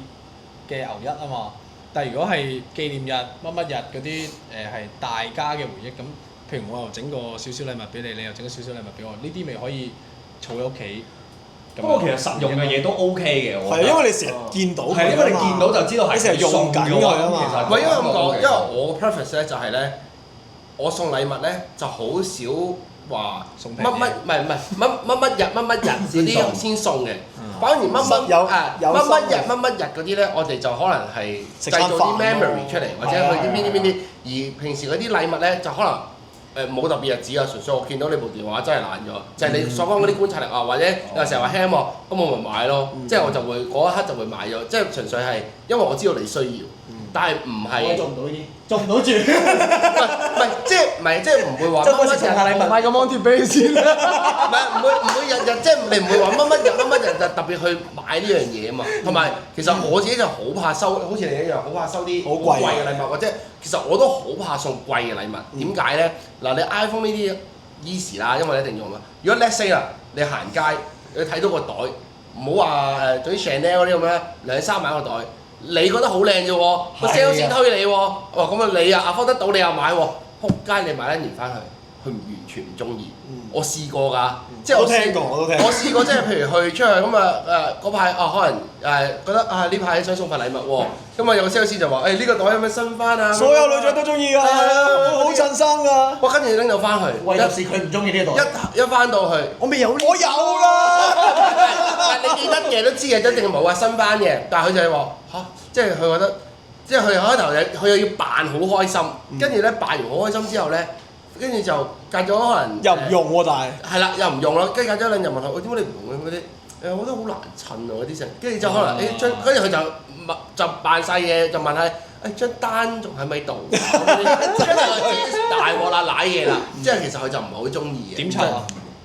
嘅牛一啊嘛。但係如果係紀念日乜乜日嗰啲係大家嘅回憶，咁譬如我又整個少少禮物俾你，你又整個少少禮物俾我，呢啲咪可以儲喺屋企，不過其實實用嘅嘢都 OK 嘅，我係覺得因為你成日見到佢係因為你見到就知道係你成日用緊佢啊嘛其實唔係因為咁講，因為我個 preference 咧就係咧，我送禮物咧就好少話送乜乜唔係乜乜日嗰啲先送嘅，反而乜乜有乜乜日乜乜日嗰啲咧，我哋就可能係製造啲 memory 出嚟，或者去啲邊啲，而平時嗰啲禮物咧就可能。冇特別日子啊，純粹我見到你部電話真係爛咗，就係你所講嗰啲觀察力啊，或者有時候話 hang 喎，咁我咪買咯，即係我就會嗰一刻就會買咗，即係純粹係因為我知道你需要，但係唔係我做唔到呢啲，做唔到住。唔係即係唔會話乜乜日買個 mon 貼俾你先啦。唔會日日即係你唔會話乜乜日就特別去買呢樣嘢啊嘛，同埋其實我自己就好怕收，好似你一樣好怕收啲好貴嘅禮物，或者其實我都好怕送貴嘅禮物，點解咧？嗱，你 iPhone 呢啲 easy 啦，因為你一定用啊。如果 let's say 啦，你行街你睇到個袋，唔好話總之 Chanel 嗰啲咁樣2-3萬個袋，你覺得好靚啫喎，個 sales 先推你喎，咁啊你啊 afford 得到你又買喎，撲街你買一年翻去，佢完全唔中意。我試過㗎，即係我試過，我試過即係譬如去出去咁嗰排可能覺得呢排想送份禮物喎，咁啊有個 sales 就話呢個袋有咩新翻啊？所有女仔都中意㗎，好襯衫㗎。我跟住拎到翻去，唯獨是佢唔中意呢個袋。一翻到去，我未有，我有啦。但你記得嘅都知嘅，一定冇話新翻嘅，但係佢就係話即係佢覺得，即係佢開頭佢又要扮好開心，跟住咧扮完好開心之後咧。跟住就隔咗可能又唔用喎，但係係啦，又唔用啦。跟住隔咗兩日問佢：點解你唔用嘅嗰啲？我覺得好難襯啊嗰啲成。跟住就可能跟住佢就扮晒嘢，就問係張單仲喺咪度？跟住大鑊啦，賴嘢啦。即係其實佢就唔係好中意嘅。點襯啊？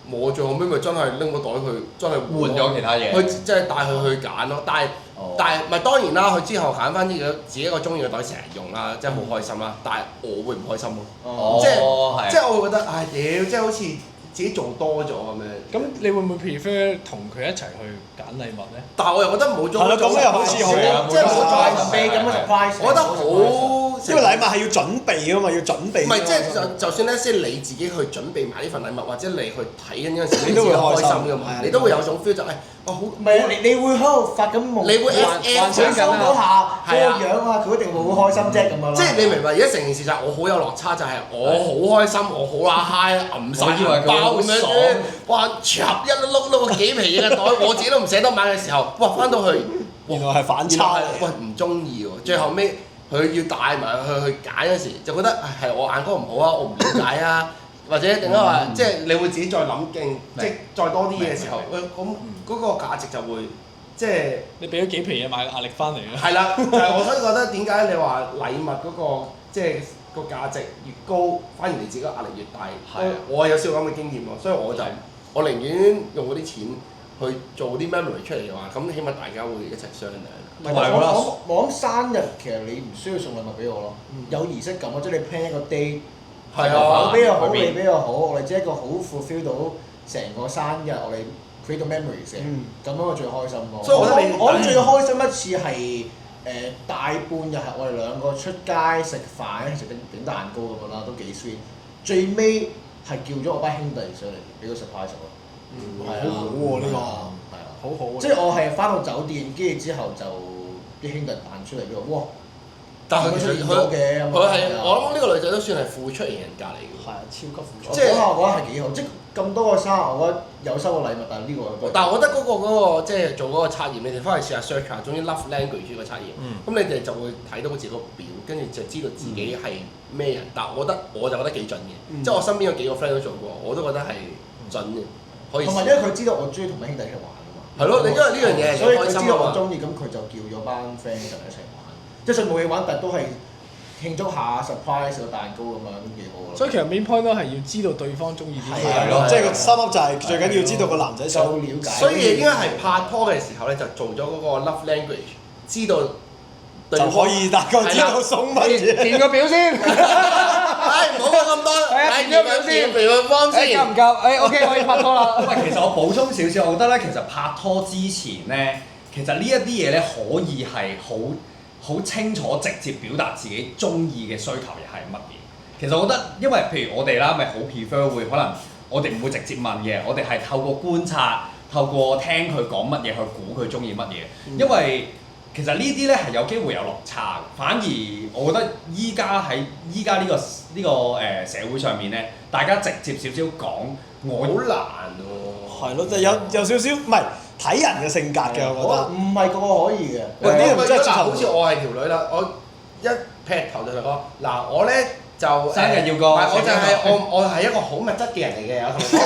我最後尾咪真係拎個袋去，真係換咗其他嘢。佢即係帶佢去揀咯，但係咪當然啦？佢之後揀翻啲自己一個中意嘅袋成日用啦，即係好開心啦。但係我會唔開心咯，即係我會覺得屌，即係好似自己做多咗咁樣。咁你會唔會 prefer 同佢一齊去揀禮物咧？但係我又覺得冇咗。係咯，咁又好似好，即係冇咗準備咁嘅 surprise。我覺得好。因為禮物係要準備㗎嘛，要準備。唔係即係就算咧，即係你自己去準備埋呢份禮物，或者你去睇緊嗰陣時，你都會開心㗎嘛，你都會有種 feel 就係好。唔係你會喺度發緊夢，你會 幻想收到下嗰個樣啊，佢一定會好開心啫咁樣。即係你明白而家成件事就係我好有落差，就係我好開心，我好啦嗨，揞晒銀包咁樣，哇！插一碌個幾皮嘢嘅袋，我自己都唔捨得買嘅時候，哇！翻到去原來係反差。喂唔中意喎，最後尾佢要帶埋去揀嗰時，就覺得係我眼光唔好啊，我唔了解啊，或者定係話即係你會自己再諗勁，即係再多啲嘢嘅時候，咁嗰個價值就會即係你俾咗幾皮嘢買個壓力翻嚟啦。係啦，就係我所以覺得點解你話禮物嗰個即係個價值越高，反而你自己個壓力越大。我係有少少咁嘅經驗喎，所以我寧願用嗰啲錢去做啲 memory 出嚟嘅話，咁起碼大家會一齊商量。同埋我諗生日其實你唔需要送禮物俾我咯，有儀式感咯，即係你 plan 一個 day，我俾又好，你俾又好，我哋即係一個好 fulfill 到成個生日，我哋 create 到 memories 嘅，咁樣我最開心咯。所以我諗最開心一次係大半日係我哋兩個出街食飯，食整蛋糕咁樣啦，都幾 sweet。最尾係叫咗我班兄弟上嚟俾個 surprise 我。係啊，好好喎呢個，係啊，好好。即係我係翻到酒店，跟住之後就啲兄弟彈出嚟俾我，哇！但係佢出現咗嘅，我諗呢個女仔都算係付出型人格嚟嘅。係啊，超級付出。即係我覺得係幾好，即係咁多個生日，我覺得有收過禮物，但係呢個。但係我覺得嗰個即係做嗰個測驗，你哋翻去試下 search 下，總之 love language 呢個測驗，咁你哋就會睇到自己個表，跟住就知道自己係咩人。但係我就覺得幾準嘅，即係我身邊有幾個 friend 都做過，我都覺得係準嘅。可以。同埋因為佢知道我中意同班兄弟一齊玩啊嘛。係咯，你因為呢樣嘢係所以佢開心知道我中意，咁佢就叫咗班 friend 就一齊玩。即係雖然冇嘢玩，但係都係慶祝下 surprise 個蛋糕咁樣都幾好咯。所以其實 main point 都係要知道對方中意啲咩。係咯，即係個心噏就係最緊要知道個男仔想了解。所以應該係拍拖嘅時候咧，就做咗嗰個 love language，知道對方就可以大概知道送乜嘢。填個表先。唉，唔好講咁多，填個表先，填個方先。夠唔夠？OK 可以拍拖啦。喂，其實我補充少少，我覺得咧，其實拍拖之前咧，其實呢一啲嘢咧可以係好清楚直接表達自己中意嘅需求係乜嘢。其實我覺得，因為譬如我哋啦，咪好 prefer 會可能我哋唔會直接問嘅，我哋係透過觀察透過聽佢講乜嘢去估佢中意乜嘢，因為其實呢啲咧係有機會有落差嘅。反而我覺得依家呢個社會上面咧，大家直接少少講，我好難喎。係咯，就有少少唔係睇人嘅性格嘅，我覺得。唔係個個可以嘅。喂呢個真係嗱，好似我係條女啦，我一劈頭就同佢講，嗱我咧就生日要過唔係我就係我係一個好物質嘅人嚟嘅，我同你講，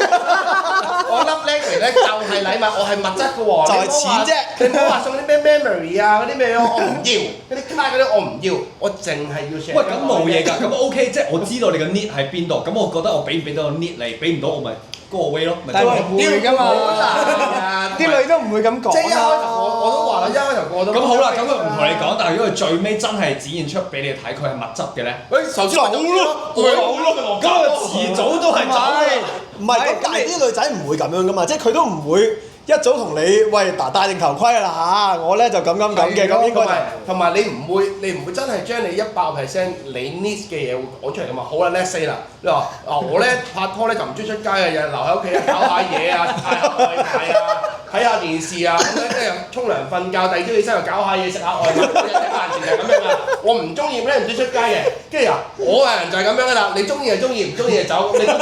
我love language 咧就係禮物，我係物質嘅喎，就係錢啫你唔好話送啲咩 memory 啊嗰啲咩我唔要，嗰啲卡嗰啲我唔要，我淨係要 share。喂，咁冇嘢㗎，咁 OK，即係我知道你個 need 喺邊度，咁我覺得我俾唔俾到個 need 你，俾唔到我咪go away 咯，咪但係唔會㗎嘛，啲女都唔會咁講即係一開頭我都話啦，一開頭我都咁好啦，咁佢唔同你講，但係如果佢最尾真係展現出俾你睇佢係物質嘅咧，誒頭先話咗咯，咁佢遲早都係走嘅。唔係咁，但係啲女仔唔會咁樣噶嘛，即係佢都唔會一早同你喂嗱戴定頭盔啦嚇，我咧就咁嘅，咁應該同埋你唔會真係將你100%你 need 嘅嘢會講出嚟噶嘛？好啦 let's say 啦，你話我咧拍拖咧就唔中意出街嘅，日日留喺屋企搞下嘢啊，睇下外賣啊，睇下電視啊，咁咧跟住沖涼瞓覺，第二朝起身又搞下嘢食下外賣，每日食飯前就係咁樣噶。我唔中意咧，唔中意出街嘅，跟住我個人就係咁樣噶啦，你中意就中意，唔中意就走，你都得，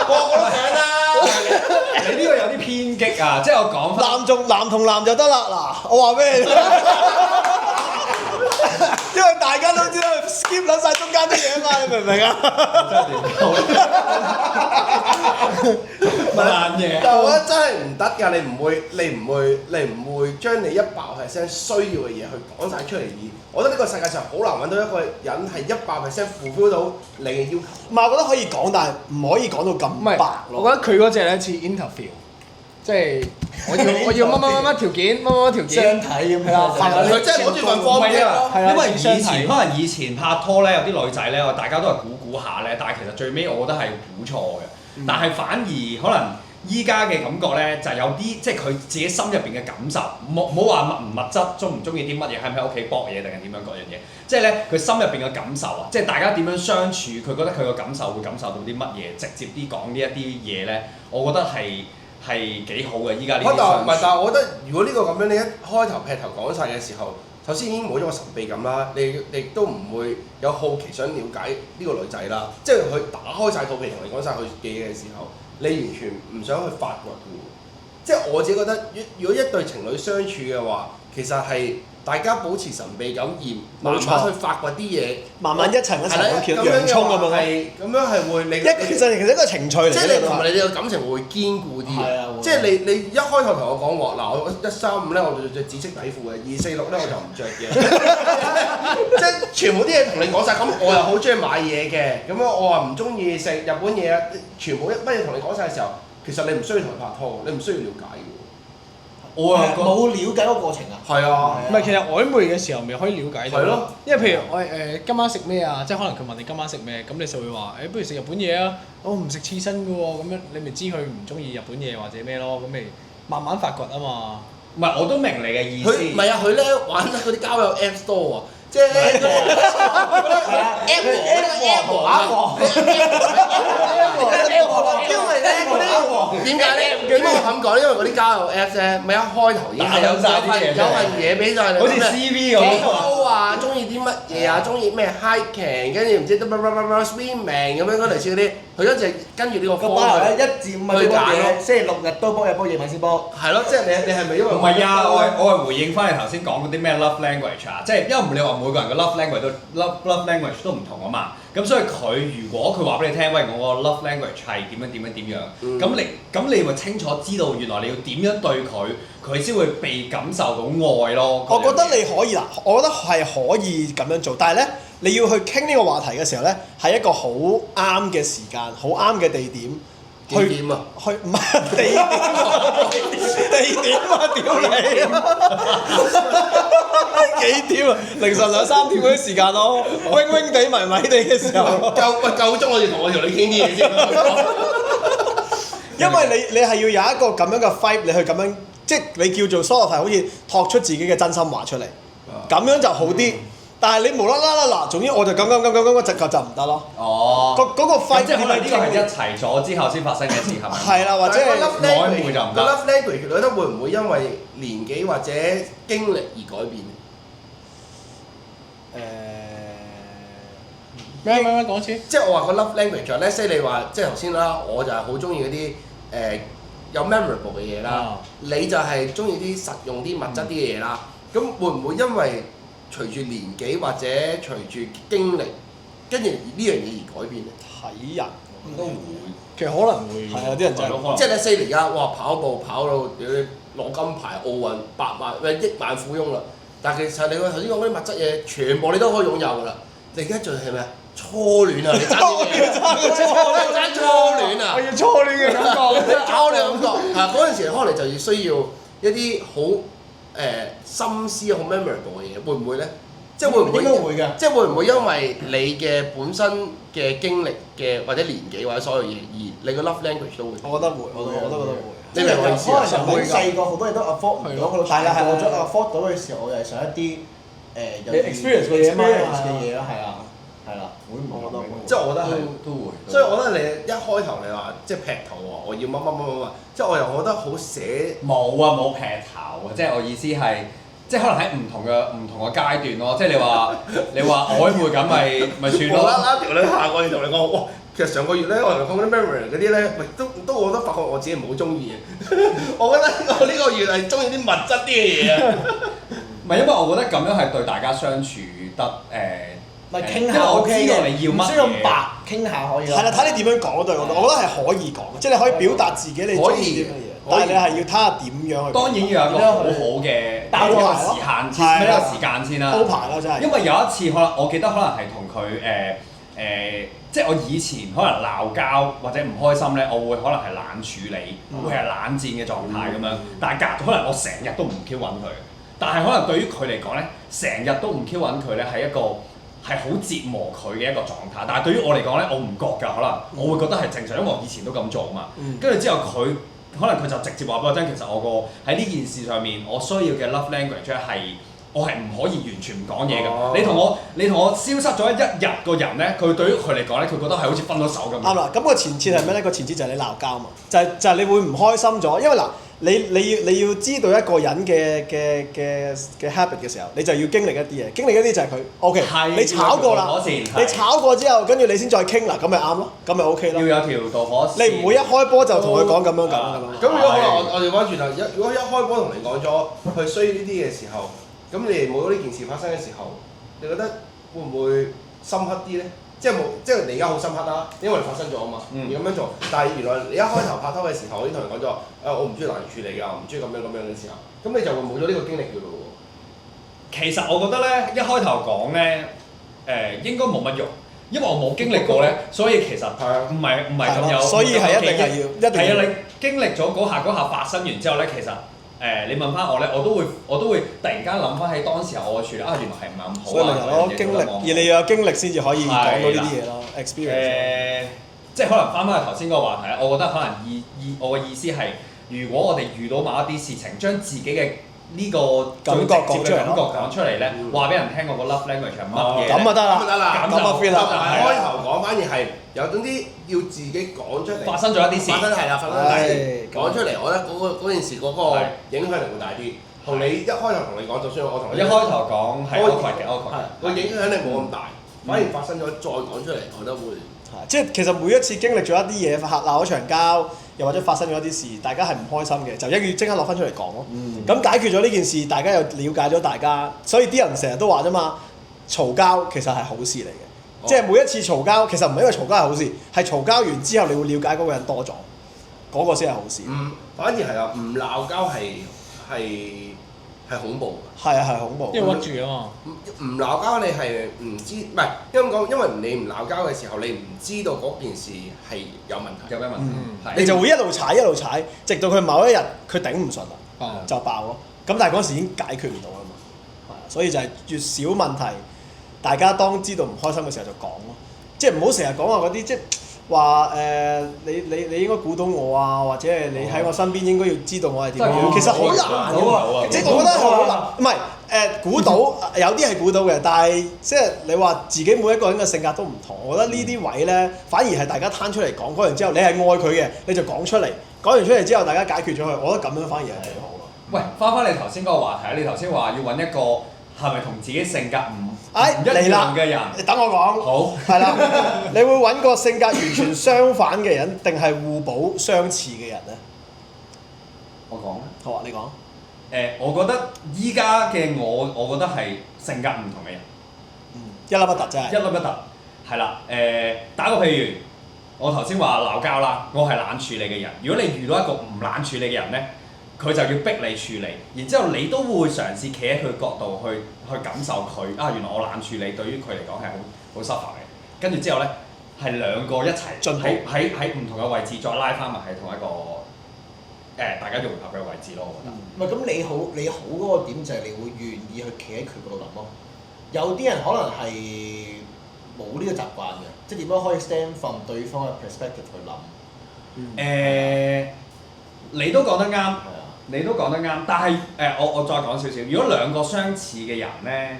個個都想啦。你呢個有啲偏激啊！即係我講翻，男同男就得啦。嗱，我話俾你聽，因為大家都知道 skip 撚晒中間啲嘢啊嘛，你明唔明啊？爛嘢。但我覺得真係唔得㗎，你唔會將你100%需要嘅嘢去講晒出嚟而，我覺得呢個世界上好難揾到一個人係100% fulfill 到你嘅要求。唔係，我覺得可以講，但係唔可以講到咁唔係白，我咯。覺得佢嗰隻咧似 interview，即係我要乜條件，乜條件，相睇咁係啦樣。佢真係攞住份方嘅咯。係啦因為似相睇可能以前拍拖咧，有啲女仔咧，我大家都係估下咧，但係其實最尾我覺得係估錯嘅。但係反而可能依家嘅感覺咧，就係有啲即係佢自己心入邊嘅感受，冇話物質，中唔中意啲乜嘢，喺唔喺屋企搏嘢定係點樣各樣嘢。即係咧，佢心入邊嘅感受啊，即係大家點樣相處，佢覺得佢個感受會感受到啲乜嘢，直接啲講呢一啲嘢咧，我覺得係幾好嘅。依家呢啲相處。但係我覺得如果呢個咁樣，你一開頭劈頭講晒嘅時候，首先已經冇咗個神秘感啦，你亦都唔會有好奇想了解呢個女仔啦。即係佢打開晒肚皮同你講晒佢嘅嘢嘅時候，你完全唔想去發掘嘅喎。即係我自己覺得，如果一對情侶相處嘅話，其實係大家保持神秘感而慢慢去發掘啲嘢，慢慢一層一層咁揭洋葱咁樣。咁樣係會令其實一個情趣嚟嘅。即係你同埋你哋嘅感情會堅固啲係啊會即係你一開頭同我講話，嗱我135咧我就着紫色底褲嘅，246咧我就唔着嘅，即係全部啲嘢同你講晒。咁我又好中意買嘢嘅，咁樣我話唔中意食日本嘢，全部乜嘢同你講晒嘅時候，其實你唔需要同佢拍拖，你唔需要了解嘅。我又覺得冇了解嗰個過程啊。係啊，唔係，其實曖昧嘅時候咪可以了解到。係咯。因為譬如我今晚食咩啊？即係可能佢問你今晚食咩，咁你就會話不如食日本嘢啊！我唔食刺身嘅喎，咁樣你咪知佢唔中意日本嘢或者咩咯？咁咪慢慢發掘啊嘛。唔係，我都明你嘅意思。佢唔係啊，佢咧玩得嗰啲交友 App Store 啊，即係咧嗰啲 App 因為咧嗰啲點解咧？點解我咁講？因為嗰啲交友 Apps 咧，咪一開頭已經係有份嘢俾晒你，好似 CV 咁。幾高啊？中意啲乜嘢啊？中意咩 hiking，跟住唔知swimming 咁樣嗰類似嗰啲，佢一直跟住呢個個方班向1至5去揀嘅，星期6日都煲，日煲夜晚先煲。係咯，即係你係咪因為唔係啊，我係回應翻你頭先講嗰啲咩 love language 啊，即係因為你話每個人嘅 love language 都唔同啊嘛，咁所以佢如果佢話俾你聽，喂我個 love language 係點樣，咁你咪清楚知道原來你要點樣對佢先會被感受到愛咯。我覺得你可以啦，我覺得係可以咁樣做，但係咧你要去傾呢個話題嘅時候咧，係一個好啱嘅時間，好啱嘅地點。點啊？去唔係地點啊？地點啊！屌你啊！幾點啊？凌晨2、3點嗰啲時間咯，嗡嗡地、迷迷地嘅時候。夠鐘我要同我條女傾啲嘢先。因為你係要有一個咁樣嘅 vibe，你去咁樣，即係你叫做 sort of 係好似托出自己嘅真心話出嚟，咁樣就好啲。但係你無啦啦嗱，總之我就咁直覺就唔得咯。哦，嗰個咁即係可能呢個係係一齊咗之後先發生嘅事係咪？係啦，或者係曖昧就唔得個 love language 裏頭會唔會因為年紀或者經歷而改變？咩講次？即係我話個 love language，let's say 你話即係頭先啦，我就係好中意嗰啲有 memorable 嘅嘢啦，你就係中意啲實用啲物質啲嘅嘢啦。咁會唔會因為隨住年紀或者隨住經歷，跟住呢樣嘢而改變咧？睇人都會。其實可能會係啊，啲人就係即係 let's say 而家哇跑步跑到攞金牌奧運億萬富翁啦，但係其實你頭先講嗰啲物質嘢，全部你都可以擁有㗎啦。你而家做係咩啊？初戀啊！你爭啲嘢，爭初戀啊！我要初戀嘅感覺，初戀感覺係嗰陣時，可能就要需要一啲好心思好 memorable 嘅嘢，會唔會咧？即係會唔會？應該會嘅。即係會唔會因為你嘅本身嘅經歷嘅或者年紀或者所有嘢，而你個 love language 都會？我覺得會，我都覺得會。你明我意思啊？可能細個好多嘢都 afford 唔到，去到大個咗 afford 到嘅時候，我就係想一啲有 experience 嘅嘢嘛嘅嘢咯，係啊，係啦，會唔會？即係我覺得係。都會。所以我覺得你一開頭你話即係劈頭喎，我要乜，即係我又覺得好寫。冇劈頭啊！即係我意思係，即係可能喺唔同嘅階段咯。即係你話曖昧咁咪算咯。無啦啦條女下個月同你講，哇！其實上個月咧，我同你講嗰啲 memory 嗰啲咧，都我都發覺我自己唔好中意嘅。我覺得我呢個月係中意啲物質啲嘅嘢啊。唔係因為我覺得咁樣係對大家相處得咪傾下 OK 嘅，因為我知道你要乜嘢唔需要白傾下可以啦。係啦，睇你點樣講對我覺得係可以講，即係你可以表達自己你中意啲乜嘢，但係你係要睇下點樣去。當然要有一個好好嘅打個牌咯時限先，一個時間先啦。鋪排咯，真係。因為有一次可能我記得可能係同佢即係我以前可能鬧交或者唔開心咧，我會可能係懶處理，會係冷戰嘅狀態咁樣。但係可能我成日都唔 Q 揾佢，但係可能對於佢嚟講咧，成日都唔 Q 揾佢咧係一個係好折磨佢嘅一個狀態。但係對於我嚟講咧，我唔覺㗎，可能我會覺得係正常，因為我以前都咁做嘛。跟住之後佢可能佢就直接話俾我聽，其實我個喺呢件事上面，我需要嘅 love language 係。我係唔可以完全唔講嘢㗎。你同我消失咗一日個人咧，佢對於佢嚟講咧，佢覺得係好似分咗手咁。啱啦，咁個前設係咩咧？個前設就係你鬧交嘛，就係你會唔開心咗，因為嗱，你要知道一個人嘅 habit 嘅時候，你就要經歷一啲嘢，經歷一啲就係佢 OK，你炒過啦，你炒過之後，跟住你先再傾啦，咁咪啱咯，咁咪 OK 咯。要有條導火線。你唔會一開波就同佢講咁樣。咁如果可能我哋翻轉頭，如果一開波同你講咗佢需要呢啲嘅時候。咁你哋冇咗呢件事發生嘅時候，你覺得會唔會深刻啲咧？即係你而家好深刻啦，因為發生咗啊嘛，而咁樣做。但係原來你一開頭拍拖嘅時候，我已經同人講咗，我唔中意難處理㗎，我唔中意咁樣嘅時候，咁你就會冇咗呢個經歷㗎咯喎。其實我覺得咧，一開頭講咧，應該冇乜用，因為我冇經歷過咧，所以其實唔係咁有。所以係一定係要，係啊！你經歷咗嗰下發生完之後咧，其實。你問翻我咧，我都會突然間諗翻起當時候我嘅處理啊，原來係唔係咁好啊！所以咪就係經歷，而你要有經歷先至可以講到呢啲嘢咯。experience 即係可能翻返去頭先嗰個話題，我覺得可能我嘅意思係，如果我哋遇到某一啲事情，將自己嘅呢個感覺講出嚟咧，話俾人聽我個 love language 係乜嘢，咁就得啦，咁就 feel 啦。開頭講反而係有種啲要自己講出嚟，發生咗一啲事，發生講出嚟，我覺得嗰件事嗰個影響力會大啲。同你一開頭同你講，就算我同你一開頭講係 awkward 嘅，個影響力冇咁大，反而發生咗再講出嚟，我覺得會。即係其實每一次經歷咗一啲嘢，鬧咗場交，又或者發生咗一啲事，大家係唔開心嘅，就一要即刻攞翻出嚟講咯。咁解決咗呢件事，大家又了解咗大家，所以啲人成日都話啫嘛，嘈交其實係好事嚟嘅。即係每一次嘈交，其實唔係因為嘈交係好事，係嘈交完之後，你會了解嗰個人多咗，嗰個先係好事。反而係啊，唔鬧交係恐怖嘅。係啊，係恐怖。因為屈住啊嘛。唔鬧交你係唔知，唔係因為講，因為你唔鬧交嘅時候，你唔知道嗰件事係有問題。有咩問題？你就會一路踩，直到佢某一日佢頂唔順啦，就爆咯。咁但係嗰時已經解決唔到啦嘛。所以就係越少問題，大家當知道唔開心嘅時候就講咯。即係唔好成日講話嗰啲，即係話你應該估到我啊，或者係你喺我身邊應該要知道我係點樣，其實好難嘅喎，即係我覺得係好難，唔係估到有啲係估到嘅，但係即係你話自己每一個人嘅性格都唔同，我覺得呢啲位咧反而係大家攤出嚟講完之後，你係愛佢嘅，你就講出嚟，講完出嚟之後大家解決咗佢，我覺得咁樣反而係最好咯。喂，翻你頭先嗰個話題，你頭先話要揾一個係咪同自己性格唔一嚟啦樣嘅人？你等我講。好。係啦，你會揾個性格完全相反嘅人，定係互補相似嘅人咧？我講。好啊，你講。我覺得依家嘅我覺得係性格唔同嘅人。一粒不突真係。一粒不突，係啦。打個譬如，我頭先話鬧交啦，我係懶處理嘅人。如果你遇到一個唔懶處理嘅人咧，佢就要逼你處理，然之後你都會嘗試企喺佢角度去感受佢啊，原來我懶處理對於佢嚟講係好 suffer 嘅。跟住之後咧，係兩個一齊喺唔同嘅位置再拉翻埋喺同一個大家融合嘅位置咯，我覺得。唔係咁你好嗰個點就係你會願意去企喺佢嗰度諗咯。有啲人可能係冇呢個習慣嘅，即係點樣可以 stand from 對方嘅 perspective 去諗。你都講得啱。係啊。你都講得啱，但係我再講少少。如果兩個相似嘅人咧，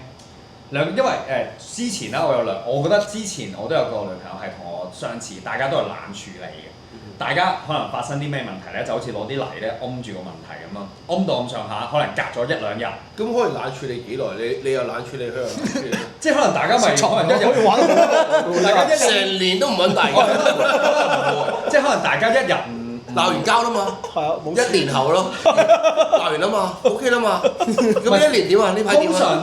因為之前啦，我覺得之前我都有個女朋友係同我相似，大家都係懶處理嘅。大家可能發生啲咩問題咧，就好似攞啲泥咧擁住個問題咁咯，擁到咁上下，可能隔咗1-2日。咁可以懶處理幾耐？你又懶處理，佢又懶處理。即係可能大家咪可能一日可以玩，大家一日成年都唔揾大家。即係可能大家一日鬧完交啦嘛，係啊，冇1年後咯，鬧完啦嘛 ，OK 啦嘛。咁1年點啊？呢排點啊？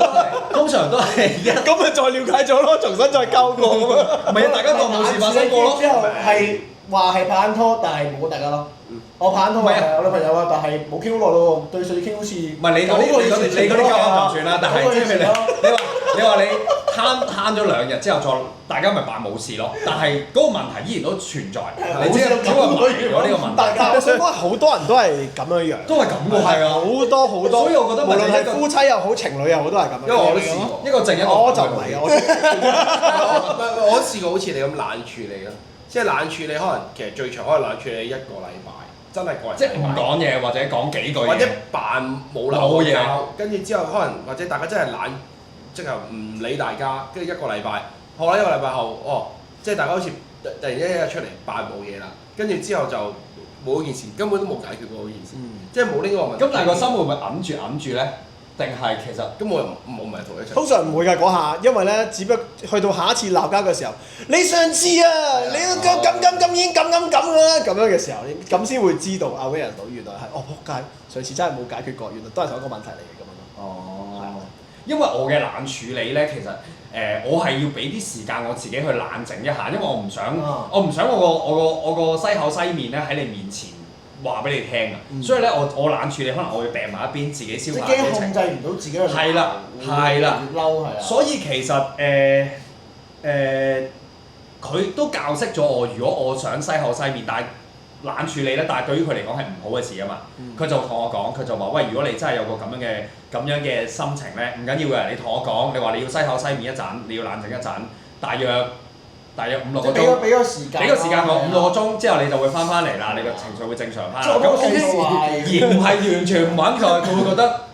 通常都係咁咪再了解咗咯，重新再交過咁啊。唔係啊，大家當冇事發生過咯。之後係話係拍緊拖，但係冇大家咯。我拍緊拖係我女朋友啊，但係冇傾好耐咯。對上次傾好似唔係你嗰啲交就算啦，但係即係你話你慳咗2日之後再大家咪扮冇事咯，但係嗰個問題依然都存在。你只係埋咗呢個問題。但係我想講好多人都係咁樣樣。都係咁㗎，係啊，好多。所以我覺得無論係夫妻又好，情侶又好，都係咁樣。因為我都試過，一個正一個反。我就唔係嘅，我都試過好似你咁懶處理咯，即係懶處理可能其實最長可以懶處理1個禮拜，真係個禮拜。即係唔講嘢或者講幾句嘢。或者扮冇鬧交，跟住之後可能或者大家真係懶，即係唔理大家，跟住1個禮拜，好啦，1個禮拜後，即係大家好似突然一日出嚟扮冇嘢啦，跟住之後就冇嗰件事，根本都冇解決過嗰件事，即係冇呢個問題。咁但係個心會唔會揞住咧？定係其實咁我又唔係同佢一齊。通常唔會㗎嗰下，因為咧，只不過去到下一次鬧交嘅時候，你上次啊，你咁已經咁啦，咁樣嘅時候，你咁先會知道aware到原來係仆街，上次真係冇解決過，原來都係同一個問題嚟嘅咁樣咯。哦，因為我嘅懶處理咧，其實我係要俾啲時間我自己去冷靜一下，因為我唔想我個西口西面咧喺你面前話俾你聽啊，所以咧我懶處理，可能我會病埋一邊，自己消化啲情。即係驚控制唔到自己嘅係啦，係啦，越嬲係啊。所以其實佢都教識咗我，如果我想西口西面，但係懶處理咧，但係對於佢嚟講係唔好嘅事啊嘛。佢就同我講，佢就話：喂，如果你真係有個咁樣嘅心情咧，唔緊要嘅，你同我講，你話你要西口西面一陣，你要冷靜一陣，大約5-6個鐘。俾個時間。俾個時間我5-6個鐘之後，你就會翻嚟啦，你個情緒會正常翻。咁而唔係完全唔揾佢，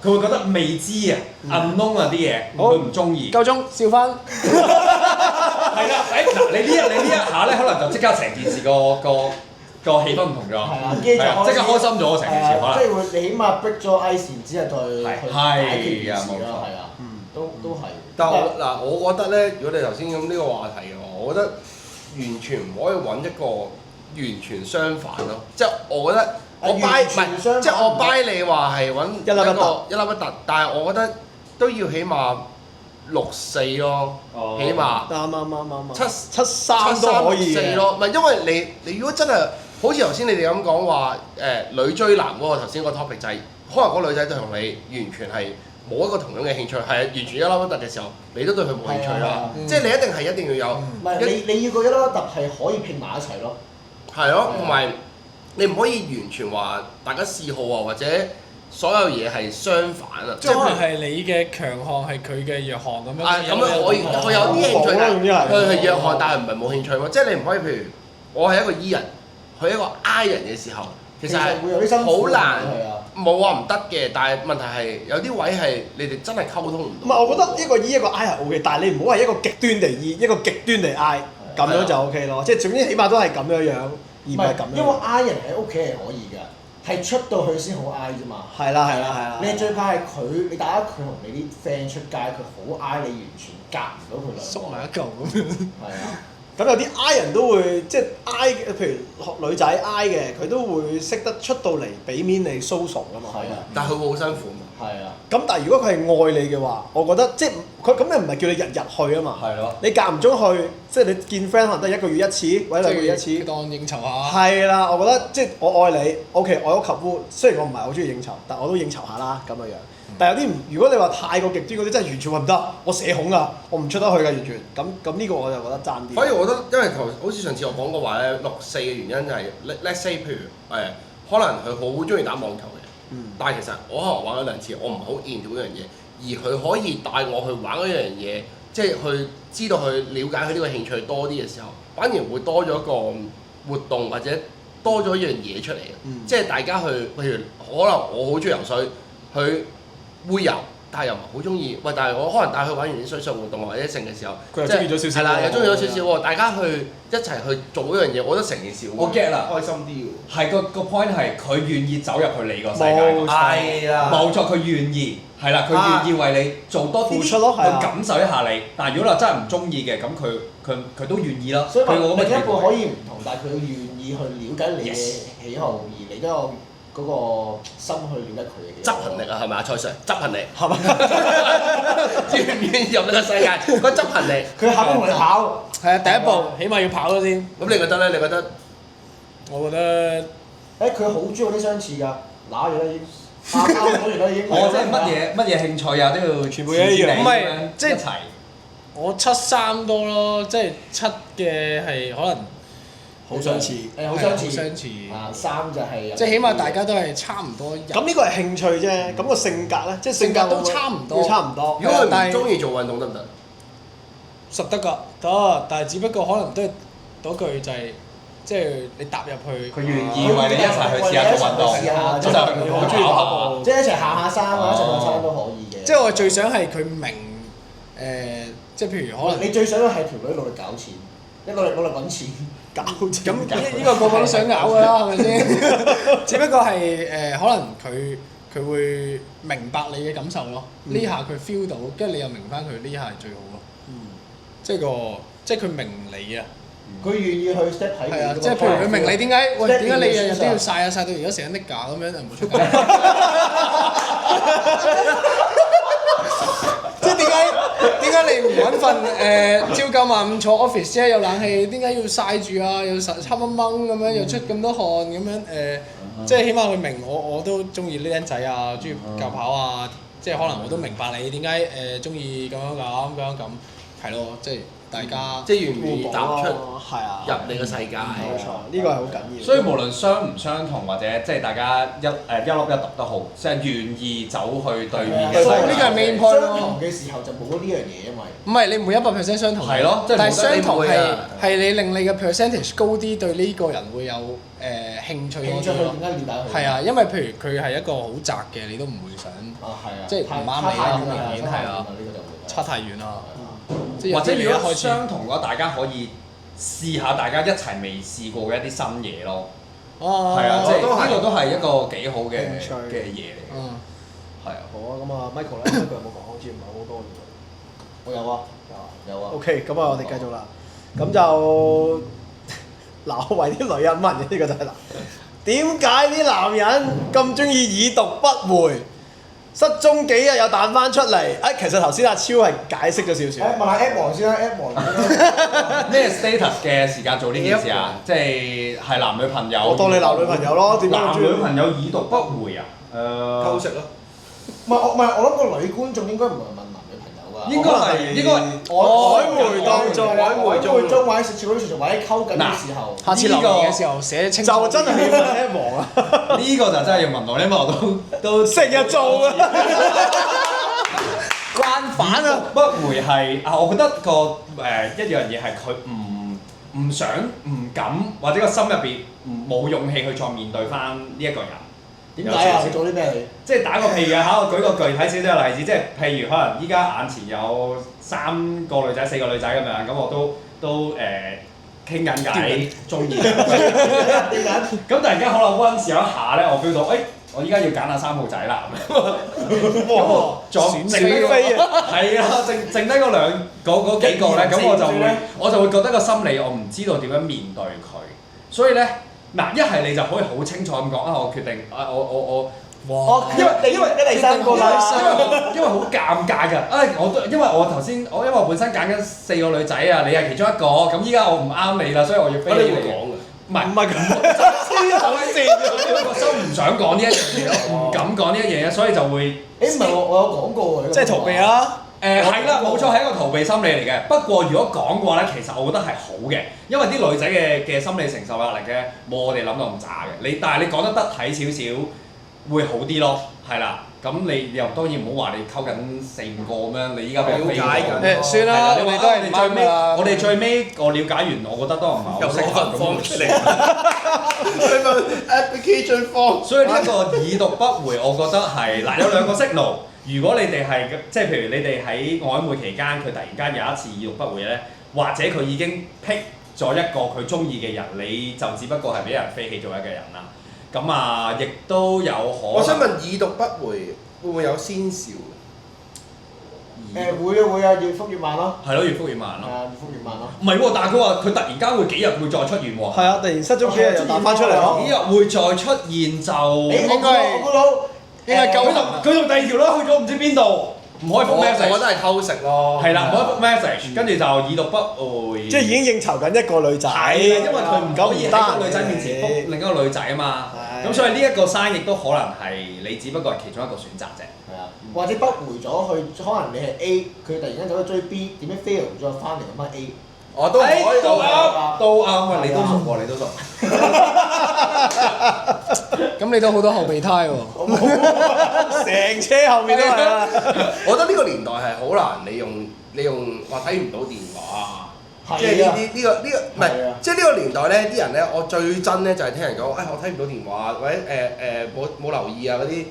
佢會覺得未知啊、unknown 啊啲嘢，佢唔中意。夠鐘笑翻。係啦，嗱，你呢一下咧，可能就即刻成件事個氣氛唔同咗。係啊，即刻開心咗成件事可能。即係會你起碼 break 咗 ice 然之後再去解決件事啦，係啊，都係。但係我覺得咧，如果你頭先咁呢個話題嘅話，我覺得完全唔可以揾一個完全相反咯。即係我覺得我 buy 唔係，即係我 buy 你話係揾一粒不突，但係我覺得都要起碼6-4咯，起碼啱7-3都可以嘅。咯，唔係因為你如果真係好似頭先你哋咁講話女追男嗰個頭先個 topic 就係，可能嗰個女仔對同你完全係冇一個同樣嘅興趣，係完全一粒不突嘅時候，你都對佢冇興趣啦。即係你一定要有。唔係你要個一粒不突係可以拼埋一齊咯。係咯，同埋你唔可以完全話大家嗜好啊，或者所有嘢係相反啊。即係可能係你嘅強項係佢嘅弱項咁樣。咁樣可以，佢有啲興趣，但係佢係弱項，但係唔係冇興趣嘛。即係你唔可以譬如我係一個 E 人，佢係一個 I 人嘅時候，其實會有啲辛苦好難係啊。冇話唔得嘅，但係問題係有啲位係你哋真係溝通唔唔到。係，我覺得一個 E 一個 I 係 O K，但係你唔好係一個極端地 E，一個極端地 I，咁樣就 O K 咯。即係總之起碼都係咁樣樣，而唔係咁樣。因為 I 人喺屋企係可以㗎，係出到去先好 I 啫嘛。係啦係啦係啦。你最怕係佢，你大家佢同你啲 friend 出街，佢好 I，你完全夾唔到佢兩個。縮埋一嚿咁樣。係啊。咁有啲 I 人都會即係 I 嘅，譬如學女仔 I 嘅，佢都會識得出到嚟俾面你 social 噶嘛。係啊。但係佢會好辛苦嘛。係啊。咁但係如果佢係愛你嘅話，我覺得即係佢咁你唔係叫你日日去啊嘛。係咯。你間唔中去，即係你見 friend 可能得1個月1次或者2個月1次。當應酬下。係啦，我覺得即係我愛你，OK，愛屋及烏。雖然我唔係好中意應酬，但我都應酬下啦咁嘅樣。但係有啲唔，如果你話太過極端嗰啲，真係完全話唔得，我社恐啊，我唔出得去㗎完全。咁呢個我就覺得爭啲。反而我覺得，因為好似上次我講過話咧，6/4嘅原因就係、let's say 譬如可能佢好中意打網球嘅，但係其實我可能玩咗2次，我唔好 into 嗰樣嘢，而佢可以帶我去玩嗰樣嘢，即係去知道去了解佢呢個興趣多啲嘅時候，反而會多咗一個活動或者多咗一樣嘢出嚟嘅，即係大家去，譬如可能我好中意游水，佢會游，但係又唔係好中意。喂，但係我可能帶佢玩完啲水上活動或者剩嘅時候，佢又中意咗少少。係啦，又中意咗少少喎。大家去一齊去做嗰樣嘢，我覺得成件事我 get 啦，開心啲喎。係個 point 係佢願意走入去你個世界。冇錯係啦。冇錯，佢願意。係啦，佢願意為你做多啲付出咯，係啊去感受一下你。但係如果你真係唔中意嘅，咁佢都願意啦。所以話佢個咁嘅另一半態度可以唔同，但係佢願意去了解你嘅喜好，而你都有嗰個心去了解佢嘅執行力啊，係咪啊，蔡 Sir？執行力係咪？願唔願意入呢個世界？個執行力。佢肯同你跑。係啊，第一步起碼要跑咗先。咁你覺得咧？你覺得？我覺得佢好中意嗰啲相似㗎，揦咗啦已經，啱攞完啦已經。我即係乜嘢興趣啊，都要全部一樣唔係即係一齊。我7/3多咯，即係7嘅係可能好相似。好相似。好相似。啊，3就係。即係起碼大家都係差唔多人。咁呢個係興趣啫，咁個性格咧，即係性格都差唔多要差唔多。如果佢但係唔中意做運動得唔得？實得㗎，得，但係只不過可能都係嗰句就係，即係你踏入去。佢願意為你一齊去試下做運動，試下咁就好中意跑步。即係一齊行下山或者上下山都可以嘅。即係我最想係佢明即係譬如可能你最想係條女努力搞錢，你努力揾錢。搞咁呢個個個都想咬㗎啦，係咪先？只不過係可能佢會明白你嘅感受咯。呢下佢 feel 到，跟住你又明翻佢呢下係最好咯。即係佢明你啊。佢願意去 step 喺係啊，即係譬如佢明你點解，喂點解你日日都要曬啊曬到而家成日 nigga 咁樣，就唔好出街。即係點解你唔揾份朝9晚5坐 office 啫，有冷氣，點解要曬住啊？又黑掹掹咁樣，又出咁多汗咁樣即係起碼佢明我都中意呢僆仔啊，中意教跑啊，即係可能我都明白你點解中意咁咁，係咯，即係大家即係願唔願意踏出係啊，入你個世界？冇錯，呢個係好緊要。所以無論相唔相同或者即係大家一粒一揼都好，即係願意走去對面嘅世界。呢個係 main point 咯相同嘅時候就冇咗呢樣嘢，因為唔係你唔會100% 相同。係咯，即係但係相同係你唔會啊係你令你嘅 percentage 高啲，對呢個人會有興趣多啲咯興趣去點。解了解佢？係啊，因為譬如佢係一個好窄嘅，你都唔會想啊，係啊，即係唔啱你啦，好明顯係啊，呢個就會差太遠啦。或者如果開始相同嘅話，大家可以試下大家一齊未試過嘅一啲新嘢咯。哦，係啊，即係都係呢個都係一個幾好嘅興趣嘅嘢嚟嘅。嗯，係啊。好啊，咁啊，Michael 咧，佢有冇講？好似唔係好多嘅我有啊，有啊。 OK，咁啊，我哋繼續啦。咁就嗱，我為啲女人問嘅呢個就係啦。點解啲男人咁中意已讀不回？失蹤幾日又彈翻出嚟？其實頭先阿超係解釋咗少少。問下 App 王先啦，App 王。咩 status 嘅時間做呢件事啊？即係男女朋友。我當你男女朋友咯，點解咁男中意女朋友已讀不回啊？偷食咯。唔係我諗個女觀眾應該唔係問男女朋友㗎。應該係應該曖昧當中，曖昧中或者食潮嗰啲時候，或者溝緊嘅時候。下次留言嘅時候寫清楚。就真係要問 A 王啊！呢個就真係要問我，因為我都成日做啊，慣犯啊！不回係啊，我覺得個一樣嘢係佢唔唔想、唔敢，或者個心入邊冇勇氣去再面對翻呢一個人。點解啊？你做啲咩你？即係打個譬如嚇，我舉個具體少少嘅例子，即係譬如可能依家眼前有3個女仔、4個女仔咁樣，咁我都傾緊偈，中意。咁突然間可能溫試有一下咧，我 feel 到，我依家要揀下3號仔啦。哇！仲剩低飛啊！係啊，剩低嗰幾個咧，咁我就會覺得個心理我唔知道點樣面對佢，所以咧嗱，一係你就可以好清楚咁講我決定我。哇！因為你第3個啦，因為好尷尬㗎，因為我本身揀緊4個女仔啊，你係其中一個，咁依家我唔啱你啦，所以我要飛你嚟。唔係咁，個心唔想講呢一樣嘢咯，唔敢講呢一樣嘢，所以就會唔係我有講過喎，即係逃避啦。係啦，冇錯係一個逃避心理嚟嘅。不過如果講過咧，其實我覺得係好嘅，因為啲女仔嘅心理承受壓力咧，冇我哋諗到咁渣嘅。但係你講得得體少少，會好啲咯，係啦。咁你又當然唔好話你溝緊4、5個咁樣，你依家俾我飛過。算啦，我哋都係最尾，我哋最尾我了解完，我覺得都唔係好適合咁出嚟。佢份 application form。所以呢一個已讀不回，我覺得係嗱有2個 signal。如果你哋係即係譬如你哋喺曖昧期間，佢突然間有一次已讀不回咧，或者佢已經 pick 咗一個佢中意嘅人，你就只不過係俾人飛起咗一個人啦。咁啊，亦都有可能。我想問已讀不回會唔會有先兆？會啊，越覆越慢咯。係咯，越覆越慢咯。係啊，越覆越慢咯。唔係喎，但係佢話佢突然間會幾日會再出現喎。係啊，突然失蹤幾日又彈翻出嚟咯。幾日會再出現就應該夠佢同第2條女去咗唔知邊度，唔可以覆 message。我覺得係偷食咯。係啦，唔可以覆 message，跟住就已讀不回。即係已經應酬緊一個女仔。係啊，因為佢唔可以喺單個女仔面前覆另一個女仔啊嘛。咁所以呢一個 sign 亦都可能係你只不過係其中一個選擇啫。係啊，或者不回咗去，可能你係 A，佢突然間走去追 B，點樣 fail 咗翻嚟咁翻 A。我都可以都啱，都啱。喂，你都熟喎，你都熟。咁你都好多後備胎喎。成車後面都係啊！我覺得呢個年代係好難，你用話睇唔到電話，即係呢個唔係，即係呢個年代咧，啲人咧，我最憎咧就係聽人講，我睇唔到電話，或者冇留意啊嗰啲，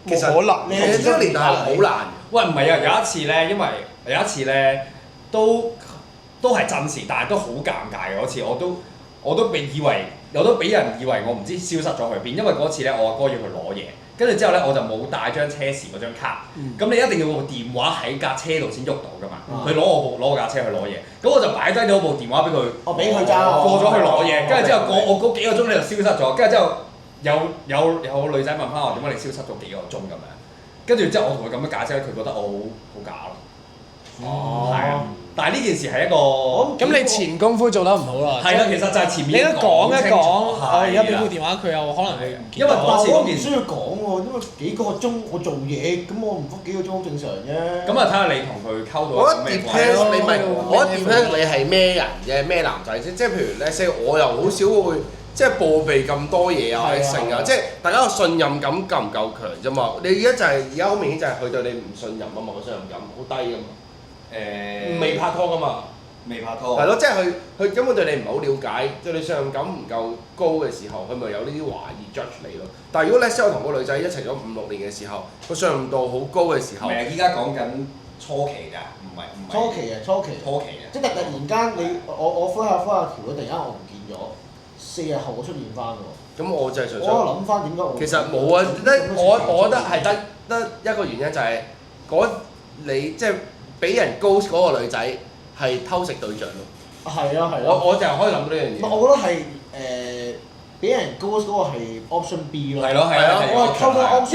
其實冇可能呢個年代係好難。喂，唔係啊，有一次咧，因為有一次咧都係真事，但係都好尷尬嘅嗰次，我都俾人以為我唔知消失咗去邊，因為嗰次咧我阿哥要去攞嘢，跟住之後咧我就冇帶張車匙嗰張卡，咁你一定要部電話喺架車度先喐到噶嘛，佢攞我架車去攞嘢，咁我就擺低咗部電話俾佢，我俾佢揸，過咗去攞嘢，跟住之後我嗰幾個鐘你就消失咗，跟住之後有女仔問翻我點解你消失咗幾個鐘咁樣，跟住之後我同佢咁樣解釋，佢覺得我好假咯。哦，係啊，但係呢件事係一個咁你前功夫做得唔好啦。係啦，其實就係前面你都講一講，我而家俾係部電話佢又可能你唔見。因為嗰次我唔嗰件需要講喎，因為幾個鐘我做嘢，咁我唔覆幾個鐘好正常啫。咁啊，睇下你同佢溝到我覺得咩關 depends 係。你咪，我覺得 depends 你係咩人嘅咩男仔啫，即係譬如咧，我又好少會即係報備咁多嘢啊，或者成啊，即係大家個信任感夠唔夠強啫嘛？你而家好明顯就係佢對你唔信任啊嘛，個信任感好低噶嘛。未拍拖噶嘛？未拍拖。係咯，即係佢根本對你唔係好了解，對你信任感唔夠高嘅時候，佢咪有呢啲懷疑 judge 你咯。但係如果你我同個女仔一齊咗5、6年嘅時候，個信任度好高嘅時候，唔係啊，依家講緊初期㗎，唔係。初期嘅，即係突然間你我敷下條女，突然間我唔見咗，4日後我出現翻喎。咁我就係純粹。我諗翻點解我？其實冇啊，我覺得係得一個原因就係你即係俾人 ghost 嗰個女仔係偷食對象咯。係啊。我就係可以諗到呢樣嘢。我覺得係俾人 ghost 嗰個係 option B 咯。係咯。我係溝到 option。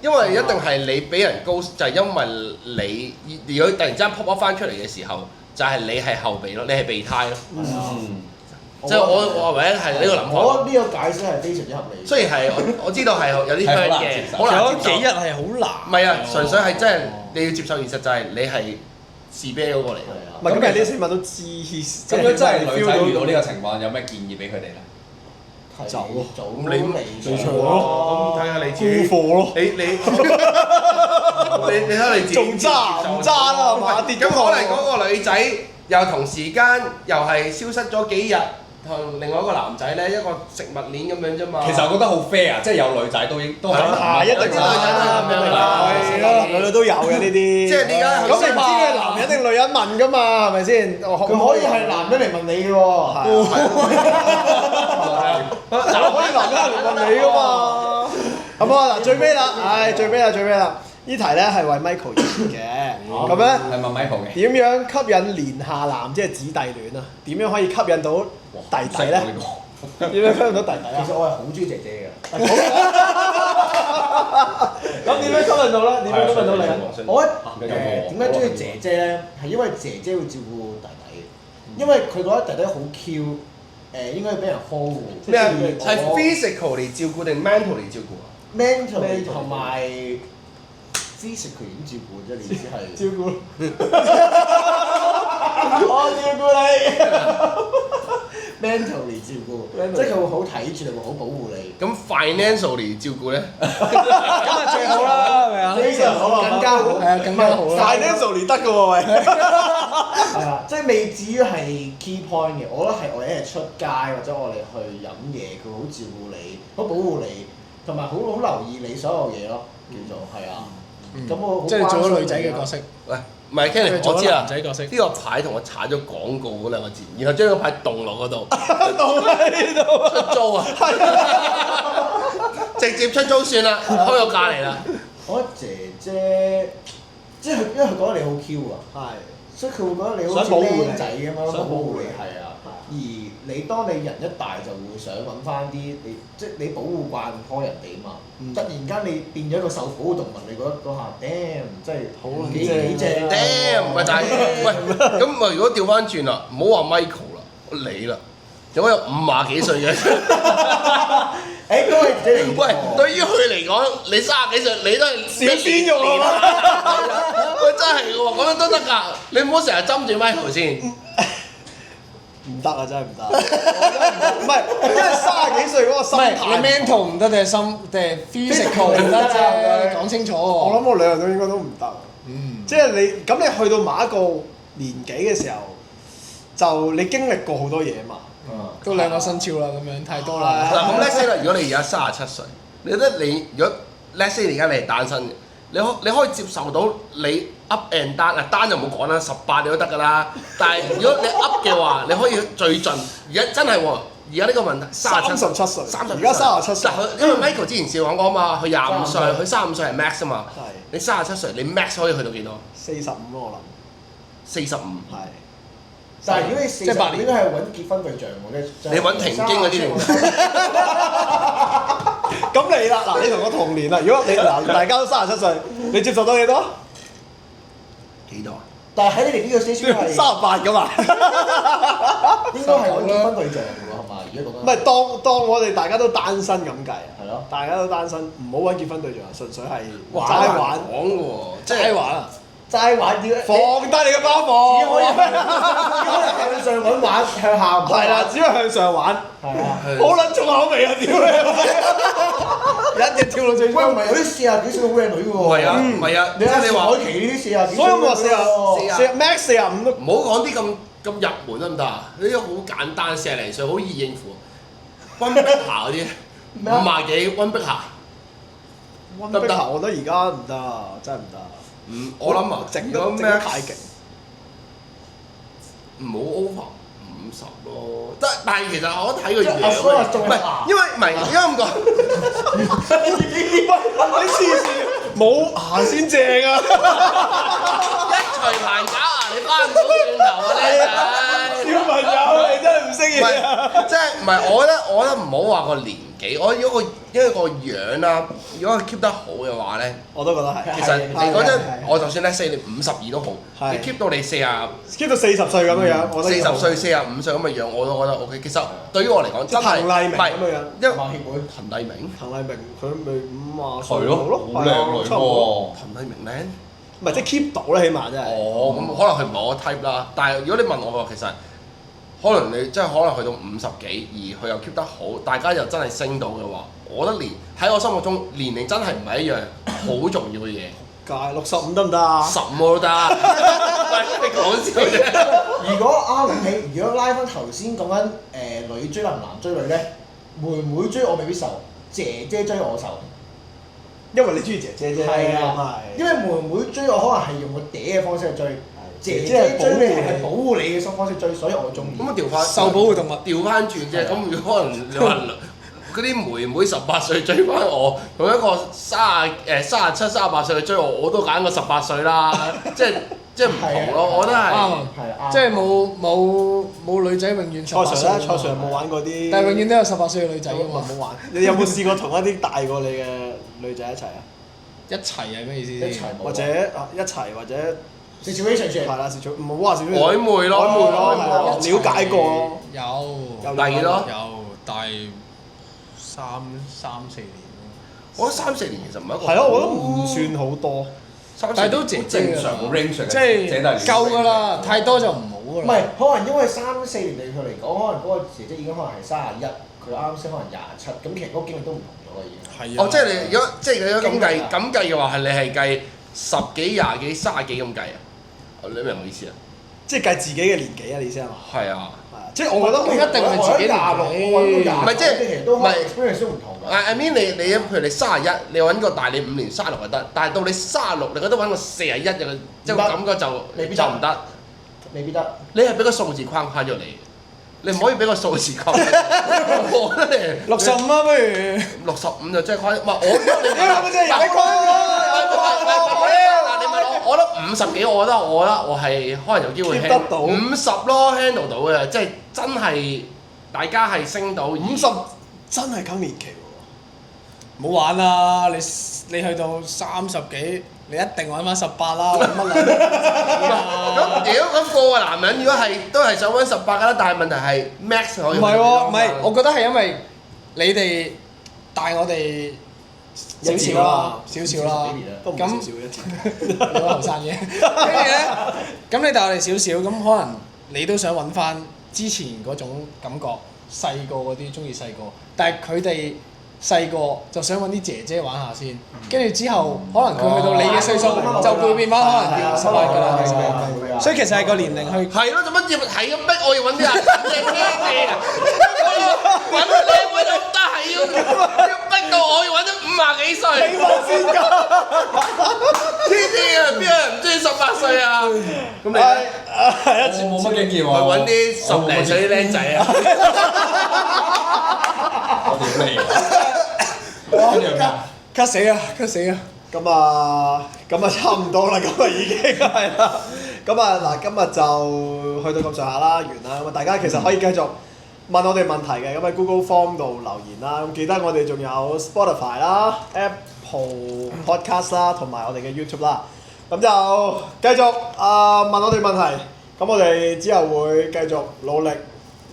因為一定係你俾人 ghost 就係因為你如果突然之間 pop up 翻出嚟嘅時候，就係你係後備咯，你係備胎咯。即係我唯一係呢個諗法。我覺得呢個解釋係非常之合理。雖然係我知道係有啲 hurt 嘅，好難接受。幾日係好難。唔係啊，純粹係真係你要接受現實，就係你係士啤嗰個嚟。唔係咁，啲新聞都知。咁樣真係女仔遇到呢個情況，有咩建議俾佢哋咧？走咯，咁你錯咯，咁睇下你自己。沽貨咯。你睇下你自己。仲揸唔揸啦？係嘛？咁可能嗰個女仔又同時間又係消失咗幾日，同另外一個男仔咧一個食物鏈咁樣啫嘛。其實我覺得好 fair 啊，即係有女仔都係係一定有啲女仔都係咁樣㗎男女都有嘅呢啲。即係點解佢咁你唔知佢係男人定女人問㗎嘛？係咪先？佢可以係男人嚟問你嘅喎。可以男人嚟問你㗎嘛？咁啊嗱，最尾啦，最尾啦！呢題咧係為 Michael 而設嘅，咁咧係問 Michael 嘅。點樣吸引連下男，即係姊弟戀啊？點樣可以吸引到弟弟咧？點樣吸引到弟弟啊？其實我係好中意姐姐嘅。咁點樣吸引到咧？點樣吸引到你啊？我點解中意姐姐咧？係因為姐姐會照顧弟弟，因為佢覺得弟弟好 Q，應該俾人呵護。咩啊？係 physically 照顧定 mentally 照顧啊 mentally 同埋 physical 已經照顧啫，你意思係？照顧。我照顧你。mentally 照顧，即係佢會好睇住你，會好保護你。咁 financially 照顧咧？咁啊最好啦，係咪啊？非常好，更加好。係啊，更加好啦。Financially 得嘅喎，喂。係啊，即係未至於係 key point 嘅，我覺得係我哋一日出街或者我哋去飲嘢，佢好照顧你，好保護你，同埋好留意你所有嘢咯，叫做係啊。咁我好即係你做咗女關心你啊仔嘅角色。喂，唔係 Kenny，我知啦男。仔角色。呢個牌同我踩咗廣告嗰兩個字，然後將個牌棟落嗰度，到喺呢度啊！出租啊！直接出租算啦，開個價嚟啦。我覺得姐姐，即係因為佢覺得你好 Q 啊，係。所以佢會覺得你好似想保護你僆仔咁樣想保護你係啊。而你當你人一大就會想揾翻啲你，即係你保護慣開人哋嘛。突然間你變咗一個受保護動物，你覺得嗰下 damn 真係好幾正。Damn，唔係但係，喂，咁我如果調翻轉啦，唔好話 Michael 啦，你啦，有有50幾歲嘅，誒都係姐嚟㗎喎。喂，對於佢嚟講，你30幾歲，你都係小鮮肉啊！喂，真係嘅喎，咁樣都得㗎，你唔好成日針住 Michael 先。唔得啊！真係唔得。唔係，因為30幾歲嗰個心態。你 mental 唔得定係心定係 physical 唔得啫？講清楚喎。我諗我兩樣都應該都唔得。即係你咁，你去到某一個年紀嘅時候，就你經歷過好多嘢嘛。都兩個生肖啦，咁樣太多啦。嗱，咁 let's say 啦，如果你而家37歲，你覺得你如果 let's say 而家你係單身嘅，你可以接受到你 up and down 啊，單就冇講啦，18你都得㗎啦。但係如果你 up 嘅話，你可以最盡。而家真係喎，而家呢個問題37歲30而家37歲嗱，佢因為 Michael 之前試講過啊嘛，佢25歲，佢35歲係 max 啊嘛。係。你37歲，你 max 可以去到幾多45咯，我諗。 ？45。係。但係如果你40，即係8年應該係揾結婚對象喎，你揾停經嗰啲咁你啦，嗱，你同我同年啦。如果你嗱大家都37歲，你接受到幾多？幾多啊？但係喺你哋呢個 stage 係38㗎嘛。應該係揾結婚對象㗎喎，係嘛？而家講緊唔係當我哋大家都單身咁計啊。係咯。大家都單身，唔好揾結婚對象，純粹係玩齋玩。講嘅喎，即係齋玩啊！齋玩啲，放低你嘅包袱。只可以向上揾玩，向下唔係啦，只可以向上玩。係啊。好撚重口味啊！屌你！一隻跳到最喂，高唔。係有啲40幾歲嘅靚女㗎喎。唔係啊，唔係啊，即係你話海琪呢啲40幾歲，所以我話40 max 45都唔好講啲咁入門得唔得啊？呢啲好簡單，40零歲好易應付。温碧霞嗰啲50幾，温碧霞。温碧霞，我覺得而家唔得，真係唔得。我諗啊，如果整得 max 太勁。唔好 over 50咯。但係其實我睇個樣阿蘇啊仲唔係因為咁講，你黐線，冇牙先正啊！一除棚假牙你翻唔到轉頭啊！呢小朋友，你真係唔識唔嘢啊！係，即係唔係？我覺得唔好話個年紀，我如果因為個樣啦，如果佢 keep 得好嘅話咧，我都覺得係。其實你嗰陣係我就算咧4你52都好，係你 keep 到你40 keep 到40歲咁樣樣，我覺得40歲45歲咁嘅樣，我都覺得 OK。其實對於我嚟講，真係彭麗明唔係咁樣樣。因為馬協會彭麗明，彭麗明佢咪50歲係咯，好靚女差唔多喎。彭麗明靚。唔係即係 keep 到啦，起碼真係。哦，咁可能佢唔係我 type 啦，但係如果你問我嘅話，其實可能你即係可能去到50幾，而佢又 keep 得好，大家又真係升到嘅話，我覺得喺我心目中年齡真係唔係一樣好重要嘅嘢。界65得唔得啊？15都得，喂，你講笑啫。如果啱諗起，如果拉翻頭先講緊女追男追女咧，妹妹追我未必受，姐姐追我受。因為你中意姐姐啫，係啊，因為妹妹追我可能係用個嗲嘅方式去追，姐姐追你係保護你嘅方式追，所以我中意。咁啊調翻受保護動物。調翻轉啫，咁如果可能你話嗰啲妹妹18歲追翻我，同一個37、38歲去追我，我都揀個18歲啦，即係唔同咯，我覺得係。係即係冇女仔永遠蔡18 Sir 歲咧，蔡 Sir 有冇玩過啲？但係永遠都有18歲嘅女仔㗎嘛。冇玩。你有冇試過同一啲大過你嘅女仔一齊啊？一齊係咩意思先？一齊冇。或者一齊或者 situation 係啦，唔好話少曖昧咯，曖昧咯，係啊一齊了解過咯。有第二咯有，但係3-4年我覺得3、4年其實唔係一個。係咯，我覺得唔算好多。但係都正正常嘅 range 嘅，即係夠㗎啦，太多就唔好㗎啦。唔係，可能因為3-4年對佢嚟講，可能嗰個姐姐已經可能係31，佢啱先可能27，咁其實嗰個經歷都唔同咗啦已經。係啊。哦，即係你如果咁計咁計嘅話，係你係計10幾、20幾、30幾咁計啊？你明唔明我意思啊？即係計自己嘅年紀啊！你意思係嘛？係啊。係啊，即係我覺得一定係自己年紀唔係即係其實都唔係 experience 都唔同㗎。I mean 你譬如你31，你揾個大你5年36就得，但係到你36，你覺得揾個41嘅，即係感覺就未必就唔得。未必得。你係俾個數字框咗你，你唔可以俾個數字框。我覺得你65啊，不如65就真係誇張。唔係我，咪真係有框嗱你問我覺得50幾，我覺得我係可能有機會 keep 得到50咯 handle 到嘅，即係真係大家係升到50真係更年期喎。唔好玩啦！你去到30幾，你一定揾翻18啦，揾乜咁屌咁個個男人如果係都係想揾18㗎啦，但係問題係 max 可以唔係喎，唔係，我覺得係因為你哋大我哋少少啦，少少啦，都唔少少一截。你好後生嘅，跟住咧，咁你大我哋少少，咁可能你都想揾翻之前嗰種感覺，細個嗰啲中意細個，但係佢哋細個就想揾啲姐姐玩下先，跟住之後可能佢去到你嘅歲數就會變翻可能變18㗎啦，其實，所以其實係個年齡去。係咯，做乜要係咁逼我要揾啲阿姐嘅？揾個靚妹就唔得，係要逼到我要揾咗50幾歲。你話先㗎。黐線啊！邊有人唔中意18歲啊？咁你咧？我冇乜經驗去喎。揾啲10零歲啲僆仔啊！我屌你！跟住咩啊？ cut 死啊！cut 死啊！咁啊差唔多啦，咁啊已經係啦。咁啊嗱，今日就去到咁上下啦，完啦。咁啊，大家其實可以繼續問我哋問題嘅，咁喺 Google Form 度留言啦。咁記得我哋仲有 Spotify 啦、Apple Podcast 啦，同埋我哋嘅 YouTube 啦。咁就繼續問我哋問題。咁我哋之後會繼續努力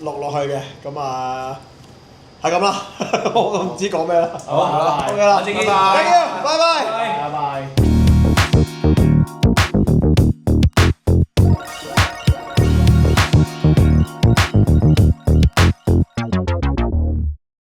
錄落去嘅。咁啊係咁啦，我都唔知講咩啦。好啊，OK 啦，下次見拜拜，拜拜。拜拜。